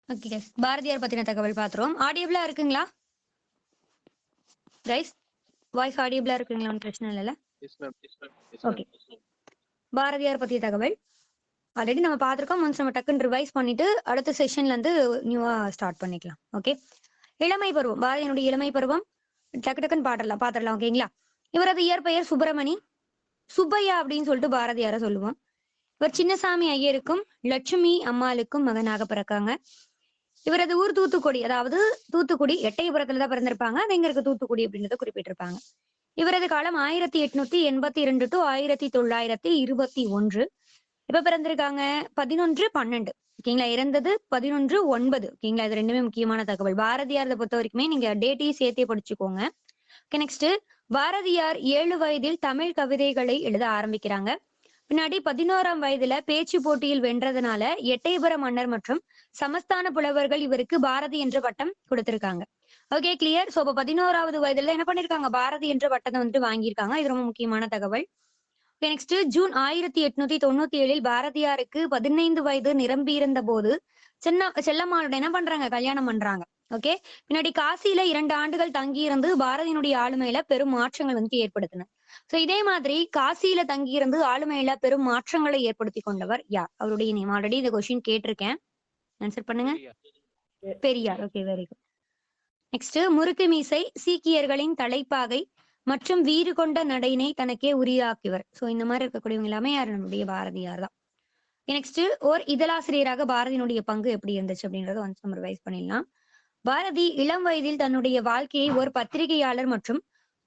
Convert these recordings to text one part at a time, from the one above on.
Okay guys, Bharathiyar பத்தின தகவல் பாத்துறோம். ஆடியபிளா இருக்குங்களா கைஸ்? வாய்ஸ் ஆடியபிளா இருக்குங்களா? ஒன்றும் பிரச்சனை இல்லைல்ல? ஓகே. பாரதியார் பத்திய தகவல் ஆல்ரெடி நம்ம பார்த்துருக்கோம். ஒன்ஸ் நம்ம டக்குன்னு ரிவைஸ் பண்ணிட்டு அடுத்த செஷன்ல இருந்து நியூவா ஸ்டார்ட் பண்ணிக்கலாம். ஓகே. இளமை பருவம், பாரதியினுடைய இளமை பருவம் டக்கு டக்குன்னு பாத்திரலாம். ஓகேங்களா? இவரது இயற்பெயர் சுப்பிரமணி. சுப்பையா அப்படின்னு சொல்லிட்டு பாரதியார சொல்லுவோம். இவர் சின்னசாமி ஐயருக்கும் லட்சுமி அம்மாளுக்கும் மகனாக பிறக்காங்க. இவரது ஊர் தூத்துக்குடி, அதாவது தூத்துக்குடி எட்டயபுரத்துல தான் பிறந்திருப்பாங்க. அது எங்க இருக்கு தூத்துக்குடி அப்படின்றத குறிப்பிட்டிருப்பாங்க. இவரது காலம் 1882 டு 1921. எப்ப பிறந்திருக்காங்க? 11/12. ஓகேங்களா? இறந்தது 11/9. ஓகேங்களா? இது ரெண்டுமே முக்கியமான தகவல். பாரதியார் பொறுத்த வரைக்குமே நீங்க டேட்டையும் சேர்த்தே படிச்சுக்கோங்க. ஓகே. நெக்ஸ்ட், பாரதியார் 7 வயதில் தமிழ் கவிதைகளை எழுத ஆரம்பிக்கிறாங்க. பின்னாடி 11ஆம் வயதுல பேச்சு போட்டியில் வென்றதுனால எட்டயபுர மன்னர் மற்றும் சமஸ்தான புலவர்கள் இவருக்கு பாரதி என்ற பட்டம் கொடுத்திருக்காங்க. Okay, clear. சோ 11ஆவது வயதுல என்ன பண்ணிருக்காங்க? பாரதி என்ற பட்டத்தை வந்துட்டு வாங்கியிருக்காங்க. இது ரொம்ப முக்கியமான தகவல். நெக்ஸ்ட், ஜூன் 1897 பாரதியாருக்கு 15 வயது நிரம்பியிருந்த போது செல்லம்மாளோட என்ன பண்றாங்க? கல்யாணம் பண்றாங்க. ஓகே. பின்னாடி காசியில 2 ஆண்டுகள் தங்கியிருந்து பாரதியினுடைய ஆளுமையில பெரும் மாற்றங்கள் வந்து ஏற்படுத்தின. சோ இதே மாதிரி காசியில தங்கியிருந்து ஆளுமையில பெரும் மாற்றங்களை ஏற்படுத்தி கொண்டவர் யார்? அவருடைய நேம் ஆல்ரெடி இந்த கொஸ்டின் கேட்டிருக்கேன். ஆன்சர் பண்ணுங்க. Periyar. Okay, very good. Next, முறுக்கு மீசை, சீக்கியர்களின் தலைப்பாகை மற்றும் வீறு கொண்ட நடையினை தனக்கே உரியாக்கியவர். சோ இந்த மாதிரி இருக்கக்கூடியவங்க எல்லாமே யார்? நம்முடைய பாரதியார் தான். நெக்ஸ்ட், ஓர் இதழாசிரியராக பாரதியினுடைய பங்கு எப்படி இருந்துச்சு அப்படின்றத வந்து நம்ம ரிவைஸ் பண்ணிடலாம். பாரதி இளம் வயதில் தன்னுடைய வாழ்க்கையை ஒரு பத்திரிகையாளர் மற்றும்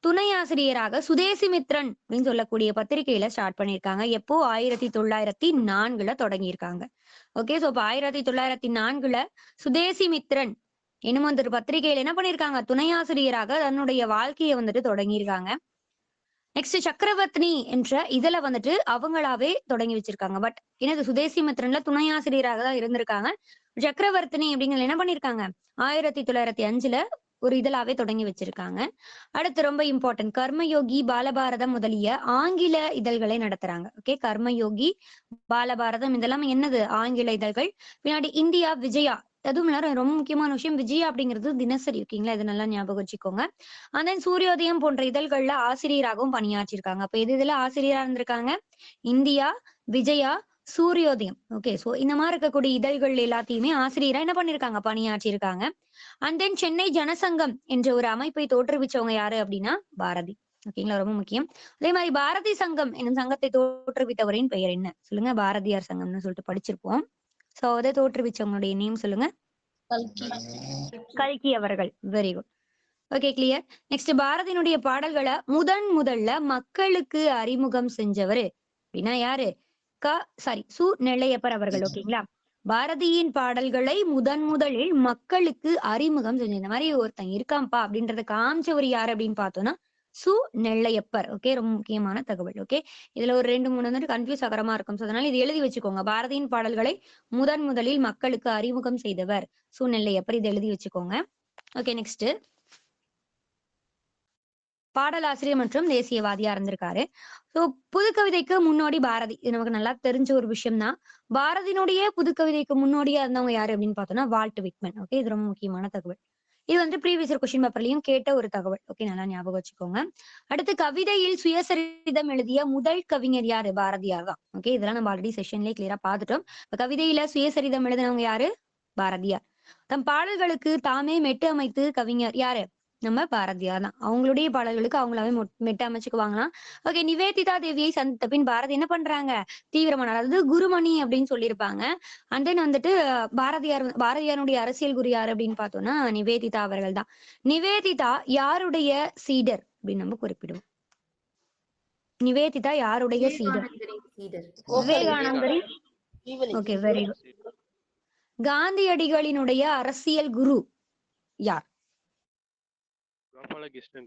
துணை ஆசிரியராக சுதேசிமித்ரன் அப்படின்னு சொல்லக்கூடிய பத்திரிகையில ஸ்டார்ட் பண்ணியிருக்காங்க. எப்போ? 1904 தொடங்கியிருக்காங்க. ஓகே. சோ இப்ப 1904 சுதேசிமித்ரன் என்னும் அந்த பத்திரிகையில என்ன பண்ணிருக்காங்க? துணை ஆசிரியராக தன்னுடைய வாழ்க்கையை வந்துட்டு தொடங்கியிருக்காங்க. நெக்ஸ்ட், சக்கரவர்த்தினி என்ற இதழ வந்துட்டு அவங்களாவே தொடங்கி வச்சிருக்காங்க. பட் என்னது? சுதேசிமித்ரன்ல துணை ஆசிரியராக தான் இருந்திருக்காங்க. சக்கரவர்த்தினி அப்படிங்கிற என்ன பண்ணிருக்காங்க? 1905 ஒரு இதழாவே தொடங்கி வச்சிருக்காங்க. அடுத்து ரொம்ப இம்பார்ட்டன்ட், கர்மயோகி, பாலபாரதம் முதலிய ஆங்கில இதழ்களை நடத்துறாங்க. ஓகே. கர்மயோகி, பாலபாரதம் இதெல்லாம் என்னது? ஆங்கில இதழ்கள். பின்னாடி இந்தியா, விஜயா, அதுவும் ரொம்ப முக்கியமான விஷயம், விஜயா அப்படிங்கிறது தினசரி. ஓகேங்களா? இது நல்லா ஞாபகம் வச்சுக்கோங்க. தென் சூரியோதயம் போன்ற இதழ்கள்ல ஆசிரியராகவும் பணியாற்றிருக்காங்க. அப்ப இதுல ஆசிரியரா இருந்திருக்காங்க? இந்தியா, விஜயா, சூரியோதயம். ஓகே. சோ இந்த மாதிரி இருக்கக்கூடிய இதழ்கள் எல்லாத்தையுமே ஆசிரியரா என்ன பண்ணிருக்காங்க? பணியாற்றிருக்காங்க. தென் சென்னை ஜனசங்கம் என்ற ஒரு அமைப்பை தோற்றுவிச்சவங்க யாரு அப்படின்னா பாரதி. ஓகேங்களா? ரொம்ப முக்கியம். அதே மாதிரி பாரதி சங்கம் என்னும் சங்கத்தை தோற்றுவித்தவரின் பெயர் என்ன? சொல்லுங்க. பாரதியார் சங்கம்னு சொல்லிட்டு படிச்சிருப்போம். சோ அதை தோற்றுவிச்சவங்களுடைய நேம் சொல்லுங்க. கல்கி அவர்கள். Very good. Okay, clear. Next, பாரதியினுடைய பாடல்களை முதல்ல மக்களுக்கு அறிமுகம் செஞ்சவரு அப்படின்னா யாரு? சு நெல்லையப்பர் அவர்கள். ஓகேங்களா? பாரதியின் பாடல்களை முதலில் மக்களுக்கு அறிமுகம் செஞ்ச இந்த மாதிரி ஒருத்தன் இருக்காம்பா அப்படின்றத காமிச்சவர் யாரு அப்படின்னு பார்த்தோம்னா சு நெல்லையப்பர். ஓகே. ரொம்ப முக்கியமான தகவல். ஓகே. இதுல ஒரு 2-3 வந்துட்டு கன்ஃபியூஸ் ஆகரமா இருக்கும். சோ அதனால இது எழுதி வச்சுக்கோங்க. பாரதியின் பாடல்களை முதலில் மக்களுக்கு அறிமுகம் செய்தவர் சு நெல்லையப்பர். இது எழுதி வச்சுக்கோங்க. ஓகே. நெக்ஸ்ட், பாடலாசிரியர் மற்றும் தேசியவாதியா இருந்திருக்காரு. சோ புதுக்கவிதைக்கு முன்னோடி பாரதி. இது நமக்கு நல்லா தெரிஞ்ச ஒரு விஷயம் தான். பாரதியினுடைய புதுக்கவிதைக்கு முன்னோடியா இருந்தவங்க யாரு அப்படின்னு பார்த்தோம்னா வால்ட் விட்மன். ஓகே. இது ரொம்ப முக்கியமான தகவல். இது வந்து ப்ரீவியஸ் கொஸ்டின் பேப்பர்லயும் கேட்ட ஒரு தகவல். ஓகே, நல்லா ஞாபகம் வச்சுக்கோங்க. அடுத்து, கவிதையில் சுயசரிதம் எழுதிய முதல் கவிஞர் யாரு? பாரதியார் தான். ஓகே. இதெல்லாம் நம்ம ஆல்ரெடி செஷன்லயே கிளியரா பார்த்துட்டோம். கவிதையில சுயசரிதம் எழுதினவங்க யாரு? பாரதியார். தம் பாடல்களுக்கு தாமே மெட்டு அமைத்து கவிஞர் யாரு? நம்ம பாரதியார் தான். அவங்களுடைய பாடல்களுக்கு அவங்களாவே மெட்டு அமைச்சுக்குவாங்களாம். ஓகே. நிவேதிதா தேவியை சந்தித்த பின் பாரதி என்ன பண்றாங்க? தீவிரமான, அதாவது குருமணி அப்படின்னு சொல்லியிருப்பாங்க. தென் வந்துட்டு பாரதியாருடைய அரசியல் குரு யாரு அப்படின்னு பார்த்தோம்னா நிவேதிதா அவர்கள் தான். நிவேதிதா யாருடைய சீடர் அப்படின்னு நம்ம குறிப்பிடுவோம்? நிவேதிதா யாருடைய சீடர்? விவேகானந்தரின். Okay, very good. காந்தியடிகளினுடைய அரசியல் குரு யார்? Gopalakrishna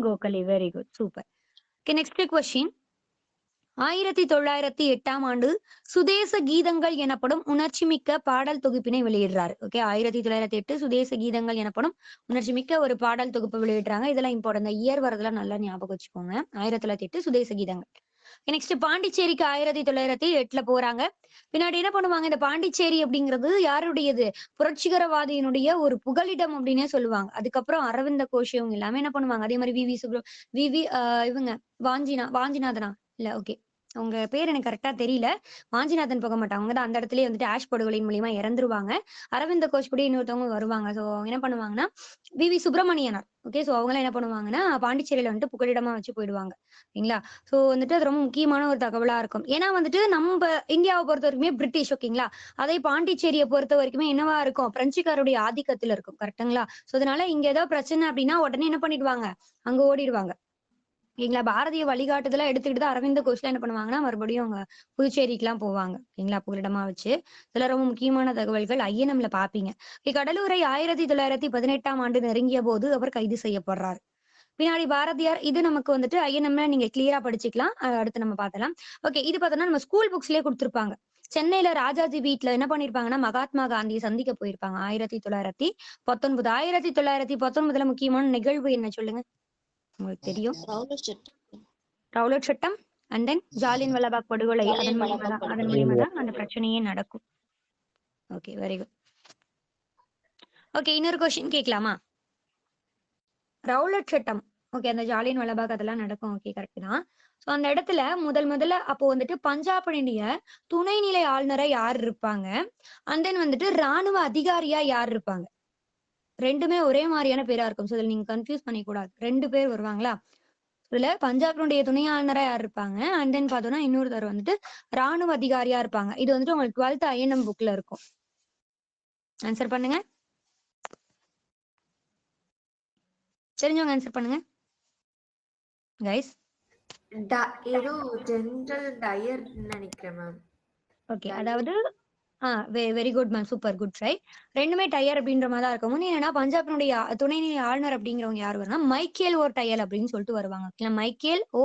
Gokhale. Very good, super. Next question. 1908 சுதேச கீதங்கள் எனப்படும் உணர்ச்சி மிக்க பாடல் தொகுப்பினை வெளியிடுறாரு. ஓகே. 1908 சுதேச கீதங்கள் எனப்படும் உணர்ச்சி மிக்க ஒரு பாடல் தொகுப்பு வெளியிடுறாங்க. இதெல்லாம் இம்பார்ட்டன்ட். இயர் வரதெல்லாம் நல்லா ஞாபகம் வச்சுக்கோங்க. 1908 சுதேச கீதங்கள். நெக்ஸ்ட் பாண்டிச்சேரிக்கு 1908 போறாங்க. பின்னாடி என்ன பண்ணுவாங்க, இந்த பாண்டிச்சேரி அப்படிங்கிறது யாருடையது, புரட்சிகரவாதியினுடைய ஒரு புகலிடம் அப்படின்னே சொல்லுவாங்க. அதுக்கப்புறம் அரவிந்த கோஷ் இவங்க எல்லாமே என்ன பண்ணுவாங்க, அதே மாதிரி விவி இவங்க வாஞ்சிநாதனா இல்ல ஓகே அவங்க பேர் எனக்கு கரெக்டா தெரியல. வாஞ்சிநாதன் போக மாட்டாங்க. அவங்க தான் அந்த இடத்துலயே வந்துட்டு ஆஷ் படுகொலையின் மூலியமா இறந்துருவாங்க. அரவிந்த கோஷ் கூட இன்னொருத்தவங்க வருவாங்க. சோ என்ன பண்ணுவாங்கன்னா சுப்பிரமணியனார். ஓகே. சோ அவங்க என்ன பண்ணுவாங்கன்னா பாண்டிச்சேரியில வந்துட்டு புகலிடமா வச்சு போயிடுவாங்க. ஓகேங்களா. சோ வந்துட்டு அது ரொம்ப முக்கியமான ஒரு தகவலா இருக்கும். ஏன்னா வந்துட்டு நம்ம இந்தியாவை பொறுத்த வரைக்குமே பிரிட்டிஷ் ஓகேங்களா. அதே பாண்டிச்சேரியை பொறுத்த வரைக்குமே என்னவா இருக்கும், பிரெஞ்சுக்காருடைய ஆதிக்கத்துல இருக்கும். கரெக்டுங்களா. சோ அதனால இங்க ஏதோ பிரச்சனை அப்படின்னா உடனே என்ன பண்ணிடுவாங்க, அங்க ஓடிடுவாங்க. ஓகேங்களா. பாரதிய வழிகாட்டுதலா எடுத்துக்கிட்டு தான் அரவிந்த கோஷ்லாம் என்ன பண்ணுவாங்கன்னா மறுபடியும் அவங்க புதுச்சேரிக்குலாம் போவாங்க. ஓகேங்களா. புகலிடமா வச்சு இதுல ரொம்ப முக்கியமான தகவல்கள் ஐஎன்எம்ல பாப்பீங்க. கடலூரை 1918ஆம் ஆண்டு நெருங்கிய போது அவர் கைது செய்யப்படுறாரு. பின்னாடி பாரதியார் இது நமக்கு வந்துட்டு ஐஎன்எம்ல நீங்க கிளியரா படிச்சுக்கலாம். அடுத்து நம்ம பார்த்தலாம். ஓகே. இது பார்த்தோம்னா நம்ம ஸ்கூல் புக்ஸ்லயே கொடுத்திருப்பாங்க. சென்னையில ராஜாஜி வீட்ல என்ன பண்ணிருப்பாங்கன்னா மகாத்மா காந்தியை சந்திக்க போயிருப்பாங்க 1919. 1919ல முக்கியமான நிகழ்வு என்ன சொல்லுங்க, உங்களுக்கு தெரியும். ரவுலட் சட்டம் அண்ட் தென் ஜாலியன் வாலாபாக் படுகொலை. அதன் மூலியமா தான் அந்த பிரச்சனையே நடக்கும். Okay, very good. ஓகே, இன்னொரு கொஸ்டின் கேட்கலாமா? ரவுலட் சட்டம், ஓகே, அந்த ஜாலியன் வாலாபாக் அதெல்லாம் நடக்கும். ஓகே, கரெக்ட் தான். ஸோ அந்த இடத்துல முதல்ல அப்போ வந்துட்டு பஞ்சாபினுடைய துணைநிலை ஆளுநரா யார் இருப்பாங்க, அண்ட் தென் வந்துட்டு ராணுவ அதிகாரியா யார் இருப்பாங்க? ரெண்டுமே ஒரே மாதிரியான பேரா இருக்கும். ஸோ இதில் நீங்க கன்ஃபியூஸ் பண்ணிக்கூடாது. 2 பேர் வருவாங்களா? இதுல பஞ்சாபினுடைய துணை ஆளுநரா யார் இருப்பாங்க, அண்ட் தென் பார்த்தோம்னா இன்னொருத்தர் வந்துட்டு ராணுவ அதிகாரியா இருப்பாங்க. இது வந்துட்டு உங்களுக்கு 12th ஐஎன்எம் புக்ல இருக்கும். ஆன்சர் பண்ணுங்க. தெரிஞ்சவங்க ஆன்சர் பண்ணுங்க கைஸ். ஏதோ ஜெனரல் டயர் நினைக்கிறேன் மேம். ஓகே, அதாவது very good ma'am, super good try. ரெண்டுமே டயர் அப்படின்ற மாதிரி தான் இருக்கும். என்னன்னா பஞ்சாபினுடைய துணைநிலை ஆளுநர் அப்படிங்கிறவங்க யார் வருவாங்க, மைக்கேல் ஓ டயர் அப்படின்னு சொல்லிட்டு வருவாங்க. மைக்கேல் ஓ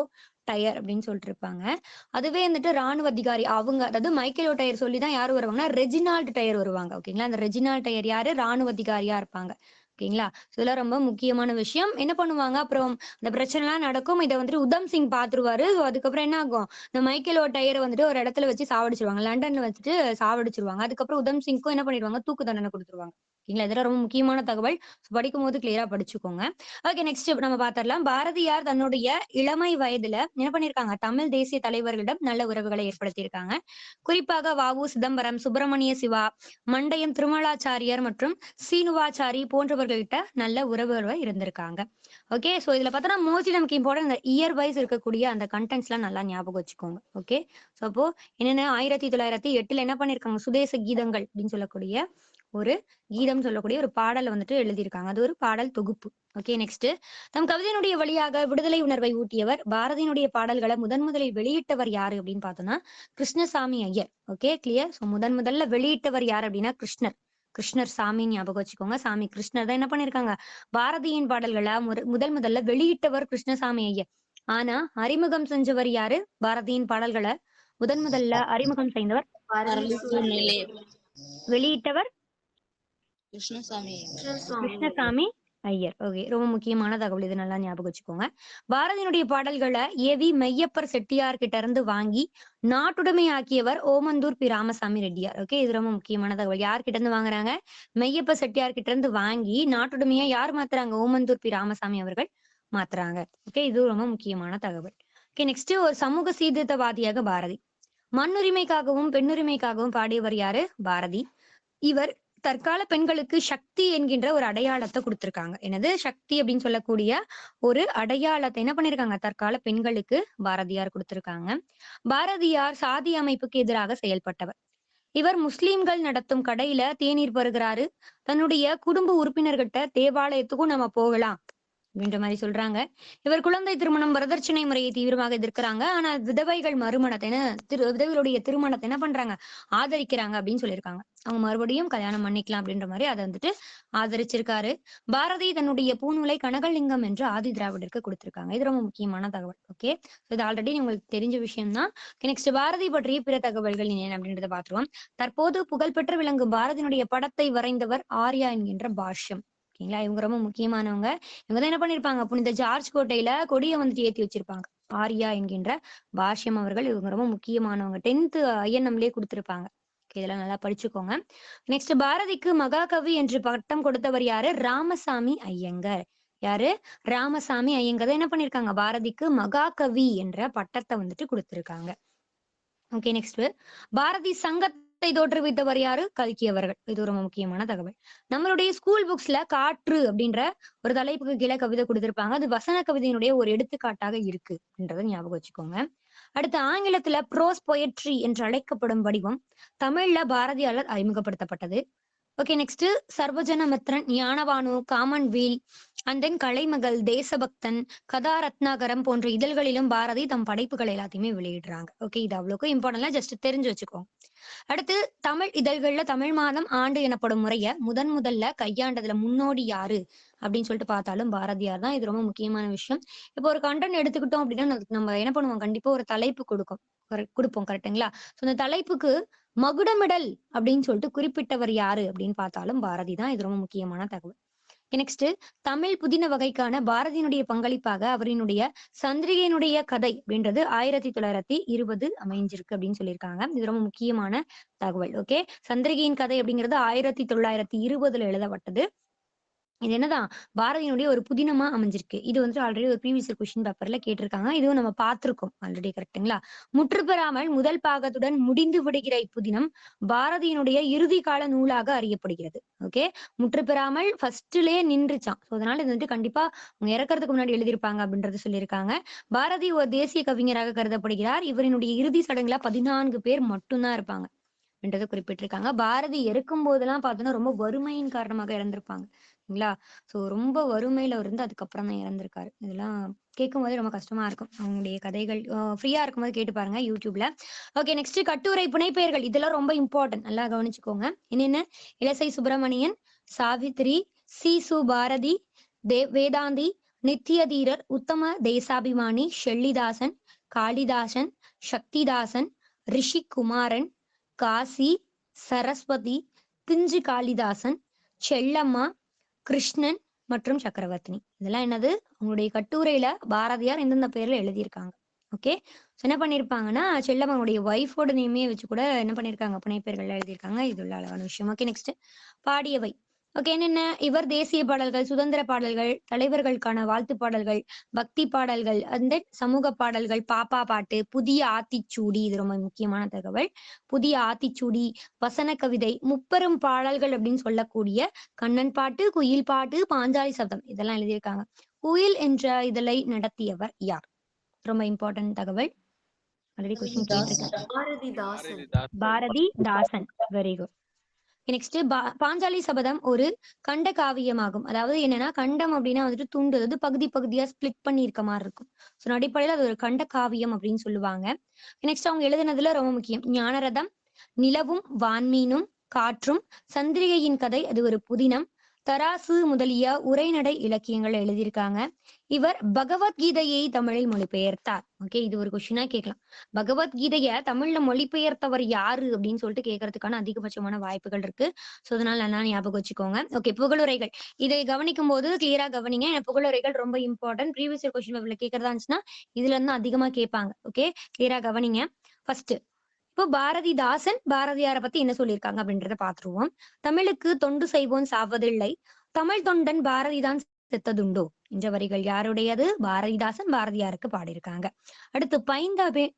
டயர் அப்படின்னு சொல்லிட்டு இருப்பாங்க. அதுவே வந்துட்டு ராணுவ அதிகாரி அவங்க, அதாவது மைக்கேல் ஓ டயர் சொல்லிதான் யாரு வருவாங்கன்னா ரெஜினால்ட் டயர் வருவாங்க. ஓகேங்களா. அந்த ரெஜினால்ட் டயர் யாரு, ராணுவ அதிகாரியா இருப்பாங்க. ஓகேங்களா. இதெல்லாம் ரொம்ப முக்கியமான விஷயம். என்ன பண்ணுவாங்க, அப்புறம் இந்த பிரச்சனை எல்லாம் நடக்கும். இதை வந்துட்டு உதம் சிங் பாத்துருவாரு. அதுக்கப்புறம் என்ன ஆகும், இந்த மைக்கேல் ஓ டயரை வந்துட்டு ஒரு இடத்துல வச்சு சாவடிச்சிருவாங்க, லண்டன்ல வச்சுட்டு சாவடிச்சிருவாங்க. அதுக்கப்புறம் உதம் சிங்க்கும் என்ன பண்ணிடுவாங்க, தூக்கு தண்டனை கொடுத்துருவாங்க. ஓகேங்களா. இதெல்லாம் ரொம்ப முக்கியமான தகவல். படிக்கும் போது கிளியரா படிச்சுக்கோங்க. ஓகே, நெக்ஸ்ட் நம்ம பாத்திரலாம். பாரதியார் தன்னுடைய இளமை வயதுல என்ன பண்ணிருக்காங்க, தமிழ் தேசிய தலைவர்களிடம் நல்ல உறவுகளை ஏற்படுத்தியிருக்காங்க. குறிப்பாக வ.உ. சிதம்பரம், சுப்பிரமணிய சிவா, மண்டையம் திருமலாச்சாரியார் மற்றும் சீனுவாச்சாரி போன்றவர்கள்கிட்ட நல்ல உறவுகளை இருந்திருக்காங்க. ஓகே. சோ இதுல பார்த்தோம்னா மோஸ்ட்லி நமக்கு இம்பார்ட்டன்ட் இயர் வைஸ் இருக்கக்கூடிய அந்த கண்டென்ட்ஸ் எல்லாம் நல்லா ஞாபகம் வச்சுக்கோங்க. ஓகே. சோ அப்போ என்னென்ன 1908 என்ன பண்ணிருக்காங்க, சுதேச கீதங்கள் அப்படின்னு சொல்லக்கூடிய ஒரு கீதம் சொல்லக்கூடிய ஒரு பாடல் வந்துட்டு எழுதியிருக்காங்க. அது ஒரு பாடல் தொகுப்பு. ஓகே. நெக்ஸ்ட், தம் கவிதையினுடைய வழியாக விடுதலை உணர்வை ஊட்டியவர். பாரதியினுடைய பாடல்களை முதலில் வெளியிட்டவர் யாரு அப்படின்னு பார்த்தோம்னா Krishnasamy Iyer. Okay, clear. So முதல்ல வெளியிட்டவர் யார் அப்படின்னா கிருஷ்ணர் சாமி ஞாபகம் வச்சுக்கோங்க. சாமி கிருஷ்ணர் தான் என்ன பண்ணிருக்காங்க, பாரதியின் பாடல்களை முதல்ல வெளியிட்டவர் கிருஷ்ணசாமி ஐயர். ஆனா அறிமுகம் செஞ்சவர் யாரு, பாரதியின் பாடல்களை முதல்ல அறிமுகம் செய்தவர், வெளியிட்டவர் கிருஷ்ணசாமி ஐயர். ஓகே, ரொம்ப முக்கியமான தகவல், இது நல்லா ஞாபகம் வச்சுக்கோங்க. பாரதியினுடைய பாடல்களை ஏவி மெய்யப்பர் செட்டியார் கிட்ட இருந்து வாங்கி நாட்டுடைமை ஆக்கியவர் ஓமந்தூர் பி ராமசாமி ரெட்டியார். ஓகே, இது ரொம்ப முக்கியமான தகவல். யார் கிட்ட இருந்து வாங்குறாங்க, மெய்யப்பர் செட்டியார் கிட்ட இருந்து வாங்கி நாட்டுடைமையா யார் மாத்துறாங்க, ஓமந்தூர் பி ராமசாமி அவர்கள் மாத்துறாங்க. ஓகே, இது ரொம்ப முக்கியமான தகவல். ஓகே, நெக்ஸ்ட், ஒரு சமூக சீர்திருத்தவாதியாக பாரதி. மண்ணுரிமைக்காகவும் பெண்ணுரிமைக்காகவும் பாடியவர் யாரு, பாரதி. இவர் தற்கால பெண்களுக்கு சக்தி என்கின்ற ஒரு அடையாளத்தை கொடுத்திருக்காங்க. என்னது சக்தி அப்படின்னு சொல்லக்கூடிய ஒரு அடையாளத்தை என்ன பண்ணிருக்காங்க, தற்கால பெண்களுக்கு பாரதியார் கொடுத்திருக்காங்க. பாரதியார் சாதி அமைப்புக்கு எதிராக செயல்பட்டவர். இவர் முஸ்லிம்கள் நடத்தும் கடையில தேநீர் பருகிறாரு. தன்னுடைய குடும்ப உறுப்பினர்கிட்ட தேவாலயத்துக்கும் நம்ம போகலாம் அப்படின்ற மாதிரி சொல்றாங்க. இவர் குழந்தை திருமணம், வரதட்சணை முறையை தீவிரமாக எதிர்க்கிறாங்க. ஆனா விதவைகள் மறுமணத்தை விதவைகளுடைய திருமணத்தை என்ன பண்றாங்க, ஆதரிக்கிறாங்க அப்படின்னு சொல்லியிருக்காங்க. அவங்க மறுபடியும் கல்யாணம் பண்ணிக்கலாம் அப்படின்ற மாதிரி அதை வந்துட்டு ஆதரிச்சிருக்காரு. பாரதி தன்னுடைய பூநூலை கனகலிங்கம் என்று ஆதி திராவிடருக்கு கொடுத்திருக்காங்க. இது ரொம்ப முக்கியமான தகவல். ஓகே, இது ஆல்ரெடி உங்களுக்கு தெரிஞ்ச விஷயம் தான். நெக்ஸ்ட், பாரதி பற்றிய பிற தகவல்கள் என்ன அப்படின்றத பாத்துருவோம். தற்போது புகழ்பெற்று விளங்கும் பாரதியினுடைய படத்தை வரைந்தவர் ஆர்யா என்கின்ற பாஷ்யம். ஓகேங்களா. இவங்க ரொம்ப முக்கியமானவங்க. இவங்க தான் என்ன பண்ணிருப்பாங்க, புனித ஜார்ஜ் கோட்டையில கொடியை வந்துட்டு ஏத்தி வச்சிருப்பாங்க. ஆர்யா என்கின்ற பாஷ்யம் அவர்கள். இவங்க ரொம்ப முக்கியமானவங்க. 10th INM-லயே கொடுத்திருப்பாங்க. இதெல்லாம் நல்லா படிச்சுக்கோங்க. நெக்ஸ்ட், பாரதிக்கு மகாகவி என்று பட்டம் கொடுத்தவர் யாரு? ராமசாமி ஐயங்கர். யாரு? ராமசாமி ஐயங்கர் என்ன பண்ணிருக்காங்க? பாரதிக்கு மகாகவி என்ற பட்டத்தை வந்துட்டு கொடுத்திருக்காங்க. ஓகே, நெக்ஸ்ட், பாரதி சங்கத்தை தோற்றுவித்தவர் யாரு? கல்கி அவர்கள். இது ரொம்ப முக்கியமான தகவல். நம்மளுடைய ஸ்கூல் புக்ஸ்ல காற்று அப்படின்ற ஒரு தலைப்புக்கு கீழே கவிதை கொடுத்திருப்பாங்க. அது வசன கவிதையினுடைய ஒரு எடுத்துக்காட்டாக இருக்கு அப்படின்றத ஞாபகம் வச்சுக்கோங்க. அடுத்து, ஆங்கிலத்துல ப்ரோஸ் பொயட்ரி என்று அழைக்கப்படும் வடிவம் தமிழ்ல பாரதியாரால் அறிமுகப்படுத்தப்பட்டது. ஓகே, நெக்ஸ்ட், சர்வஜன மித்ரன், ஞானவானு, Commonweal, and then Kalaimagal, Desabakthan, Katha Ratnakaram போன்ற இதழ்களிலும் பாரதி தம் படைப்புகள் எல்லாத்தையுமே வெளியிடுறாங்க. ஓகே, இது அவ்வளோக்கும் இம்பார்ட்டன்ட்ல, ஜஸ்ட் தெரிஞ்சு வச்சுக்கோங்க. அடுத்து, தமிழ் இதழ்கள்ல தமிழ் மாதம் ஆண்டு எனப்படும் முறைய முதல்ல கையாண்டதுல முன்னோடி யாரு அப்படின்னு சொல்லிட்டு பார்த்தாலும் பாரதியார் தான். இது ரொம்ப முக்கியமான விஷயம். இப்போ ஒரு கண்டென்ட் எடுத்துக்கிட்டோம் அப்படின்னா நம்ம என்ன பண்ணுவோம்? கண்டிப்பா ஒரு தலைப்பு கொடுப்போம். கரெக்டுங்களா? ஸோ அந்த தலைப்புக்கு மகுடமிடல் அப்படின்னு சொல்லிட்டு குறிப்பிட்டவர் யாரு அப்படின்னு பார்த்தாலும் பாரதி தான். இது ரொம்ப முக்கியமான தகவல். நெக்ஸ்ட், தமிழ் புதின வகைக்கான பாரதியினுடைய பங்களிப்பாக அவரினுடைய சந்திரிகையினுடைய கதை அப்படின்றது 1920 அமைஞ்சிருக்கு அப்படின்னு சொல்லியிருக்காங்க. இது ரொம்ப முக்கியமான தகவல். ஓகே, சந்திரிகையின் கதை அப்படிங்கிறது 1920 எழுதப்பட்டது. இது என்னதான் பாரதியினுடைய ஒரு புதினமா அமைஞ்சிருக்கு. இது வந்து ஆல்ரெடி ஒரு ப்ரீவியஸ் கொஸ்டின் பேப்பர்ல கேட்டிருக்காங்க. இதுவும் நம்ம பார்த்திருக்கோம் ஆல்ரெடி. கரெக்டுங்களா? முற்று பெறாமல் முதல் பாகத்துடன் முடிந்து விடுகிற இப்புதினம் பாரதியினுடைய இறுதி கால நூலாக அறியப்படுகிறது. ஓகே, முற்று பெறாமல் ஃபர்ஸ்ட்லயே நின்றுச்சான். ஸோ அதனால இது வந்துட்டு கண்டிப்பா அவங்க இறக்கறதுக்கு முன்னாடி எழுதியிருப்பாங்க அப்படின்றது சொல்லியிருக்காங்க. பாரதி ஒரு தேசிய கவிஞராக கருதப்படுகிறார். இவரினுடைய இறுதி சடங்குல 14 பேர் மட்டும்தான் இருப்பாங்க என்றதை குறிப்பிட்டிருக்காங்க. பாரதி இறக்கும் போதெல்லாம் பார்த்தோன்னா ரொம்ப வறுமையின் காரணமாக இறந்திருப்பாங்க. சோ ரொம்ப வறுமையில இருந்து அதுக்கப்புறம் தான் இறந்திருக்காரு. இதெல்லாம் கேட்கும் போதே ரொம்ப கஷ்டமா இருக்கும். அவங்களுடைய கதைகள் ஃப்ரீயா இருக்கும்போது கேட்டு பாருங்க யூடியூப்ல. ஓகே, நெக்ஸ்ட், கட்டுரை புனைப்பெயர்கள். இதெல்லாம் ரொம்ப இம்பார்ட்டன்ட், நல்லா கவனிச்சுக்கோங்க. என்னென்ன? இலசை சுப்பிரமணியன், சாவித்ரி, சு பாரதி, வேதாந்தி, நித்யதீரர், உத்தம தேசாபிமானி, ஷெல்லிதாசன், காளிதாசன், சக்திதாசன், ரிஷி குமாரன், காசி, சரஸ்வதி, திஞ்சு காளிதாசன், செல்லம்மா, கிருஷ்ணன் மற்றும் சக்கரவர்த்தினி. இதெல்லாம் என்னது? உங்களுடைய கட்டுரையில பாரதியார் எந்தெந்த பேர்ல எழுதியிருக்காங்க. ஓகே, என்ன பண்ணிருப்பாங்கன்னா செல்லம்மாவுடைய ஒய்ஃபோட நேமே வச்சு கூட என்ன பண்ணிருக்காங்க? புனைப்பெயர்கள் எழுதியிருக்காங்க. இது உள்ள அழகான விஷயம். Okay, next, பாடியவை. ஓகே, என்னென்ன? இவர் தேசிய பாடல்கள், சுதந்திர பாடல்கள், தலைவர்களுக்கான வாழ்த்து பாடல்கள், பக்தி பாடல்கள், அந்த சமூக பாடல்கள், பாப்பா பாட்டு, புதிய ஆத்திச்சூடி. இது ரொம்ப முக்கியமான தகவல். புதிய ஆத்திச்சூடி, வசன கவிதை, முப்பெரும் பாடல்கள் அப்படின்னு சொல்லக்கூடிய கண்ணன் பாட்டு, குயில் பாட்டு, பாஞ்சாலி சபதம் இதெல்லாம் எழுதியிருக்காங்க. குயில் என்ற இதழை நடத்தியவர் யார்? ரொம்ப இம்பார்ட்டன்ட் தகவல். ஆல்ரெடி கொஸ்டின் கேட்டிருக்கேன். Bharathidasan. Very good. Next, Panchali Sabatham ஒரு கண்ட காவியமாகும். அதாவது என்னன்னா, கண்டம் அப்படின்னா வந்துட்டு துண்டு, அதாவது பகுதி பகுதியா ஸ்பிளிட் பண்ணி இருக்க மாதிரி இருக்கும். ஸோ அடிப்படையில் அது ஒரு கண்ட காவியம் அப்படின்னு சொல்லுவாங்க. நெக்ஸ்ட், அவங்க எழுதுனதுல ரொம்ப முக்கியம் ஞானரதம், நிலவும் வான்மீனும் காற்றும், சந்திரிகையின் கதை அது ஒரு புதினம், தராசு முதலிய உரைநடை இலக்கியங்கள் எழுதியிருக்காங்க. இவர் பகவத்கீதையை தமிழில் மொழிபெயர்த்தார். ஓகே, இது ஒரு கொஸ்டினா கேட்கலாம். பகவத்கீதைய தமிழ்ல மொழிபெயர்த்தவர் யாரு அப்படின்னு சொல்லிட்டு கேட்கறதுக்கான அதிகபட்சமான வாய்ப்புகள் இருக்கு. ஸோ அதனால நல்லா ஞாபகம் வச்சுக்கோங்க. ஓகே, புகழுரைகள். இதை கவனிக்கும் போது கிளியரா கவனிங்க. புகழுரைகள் ரொம்ப இம்பார்ட்டன்ட். ப்ரீவியஸ் கொஸ்டின் பேப்பர்ல கேட்கறதா இருந்துச்சுன்னா இதுல இருந்து அதிகமா கேட்பாங்க. ஓகே, கிளியரா கவனிங்க. ஃபர்ஸ்ட், இப்போ பாரதிதாசன் பாரதியாரை பத்தி என்ன சொல்லியிருக்காங்க அப்படின்றத பாத்துருவோம். தமிழுக்கு தொண்டு செய்வோன் சாவதில்லை, தமிழ் தொண்டன் பாரதிதான் செத்ததுண்டோ என்ற வரிகள் யாருடையது? பாரதிதாசன் பாரதியாருக்கு பாடியிருக்காங்க. அடுத்து,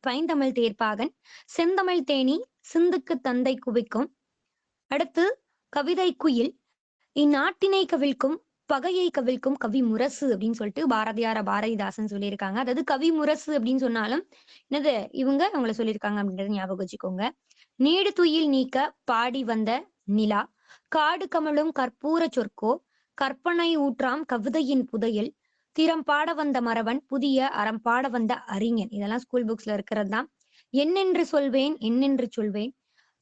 பைந்தமிழ் தேர்ப்பாகன், செந்தமிழ் தேனி, சிந்துக்கு தந்தை குவிக்கும். அடுத்து, கவிதை குயில், இந்நாட்டினை கவிழ்க்கும் பகையை கவிழ்க்கும் கவி முரசு அப்படின்னு சொல்லிட்டு பாரதிதாசன் சொல்லியிருக்காங்க. அதாவது கவி முரசு அப்படின்னு சொன்னாலும் என்னது இவங்க அவங்கள சொல்லியிருக்காங்க அப்படின்றத ஞாபகம் வச்சுக்கோங்க. நீடு துயில் நீக்க பாடி வந்த நிலா, காடு கமலும் கற்பூர சொற்கோ, கற்பனை ஊற்றாம் கவிதையின் புதையல், திறம் பாட வந்த மறவன், புதிய அறம் பாட வந்த அறிஞன். இதெல்லாம் ஸ்கூல் புக்ஸ்ல இருக்கிறது தான். என்னென்று சொல்வேன்,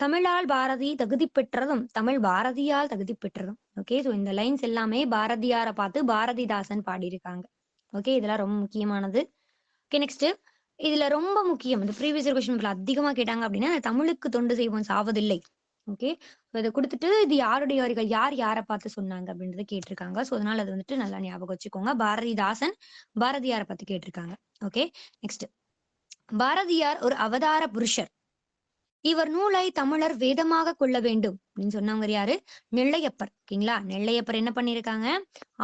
தமிழால் பாரதி தகுதி பெற்றதும், தமிழ் பாரதியால் தகுதி பெற்றதும். ஓகே, ஸோ இந்த லைன்ஸ் எல்லாமே பாரதியாரை பார்த்து பாரதிதாசன் பாடியிருக்காங்க. ஓகே, இதெல்லாம் ரொம்ப முக்கியமானது. ஓகே, நெக்ஸ்ட், இதுல ரொம்ப முக்கியம், இந்த ப்ரீவியஸ் கொஸ்டின் அதிகமா கேட்டாங்க அப்படின்னா தமிழுக்கு தொண்டு செய்வோம் சாவதில்லை ஓகே, இதை கொடுத்துட்டு இது யாருடைய வரிகள், யார் யாரை பார்த்து சொன்னாங்க அப்படின்றத கேட்டிருக்காங்க. ஸோ அதனால அது வந்துட்டு நல்லா ஞாபகம் வச்சுக்கோங்க. பாரதிதாசன் பாரதியாரை பத்தி கேட்டிருக்காங்க. Okay, next. பாரதியார் ஒரு அவதார புருஷர். இவர் நூலை தமிழர் வேதமாக கொள்ள வேண்டும் அப்படின்னு சொன்னவங்க யாரு? நெல்லையப்பர். ஓகேங்களா, நெல்லையப்பர் என்ன பண்ணிருக்காங்க,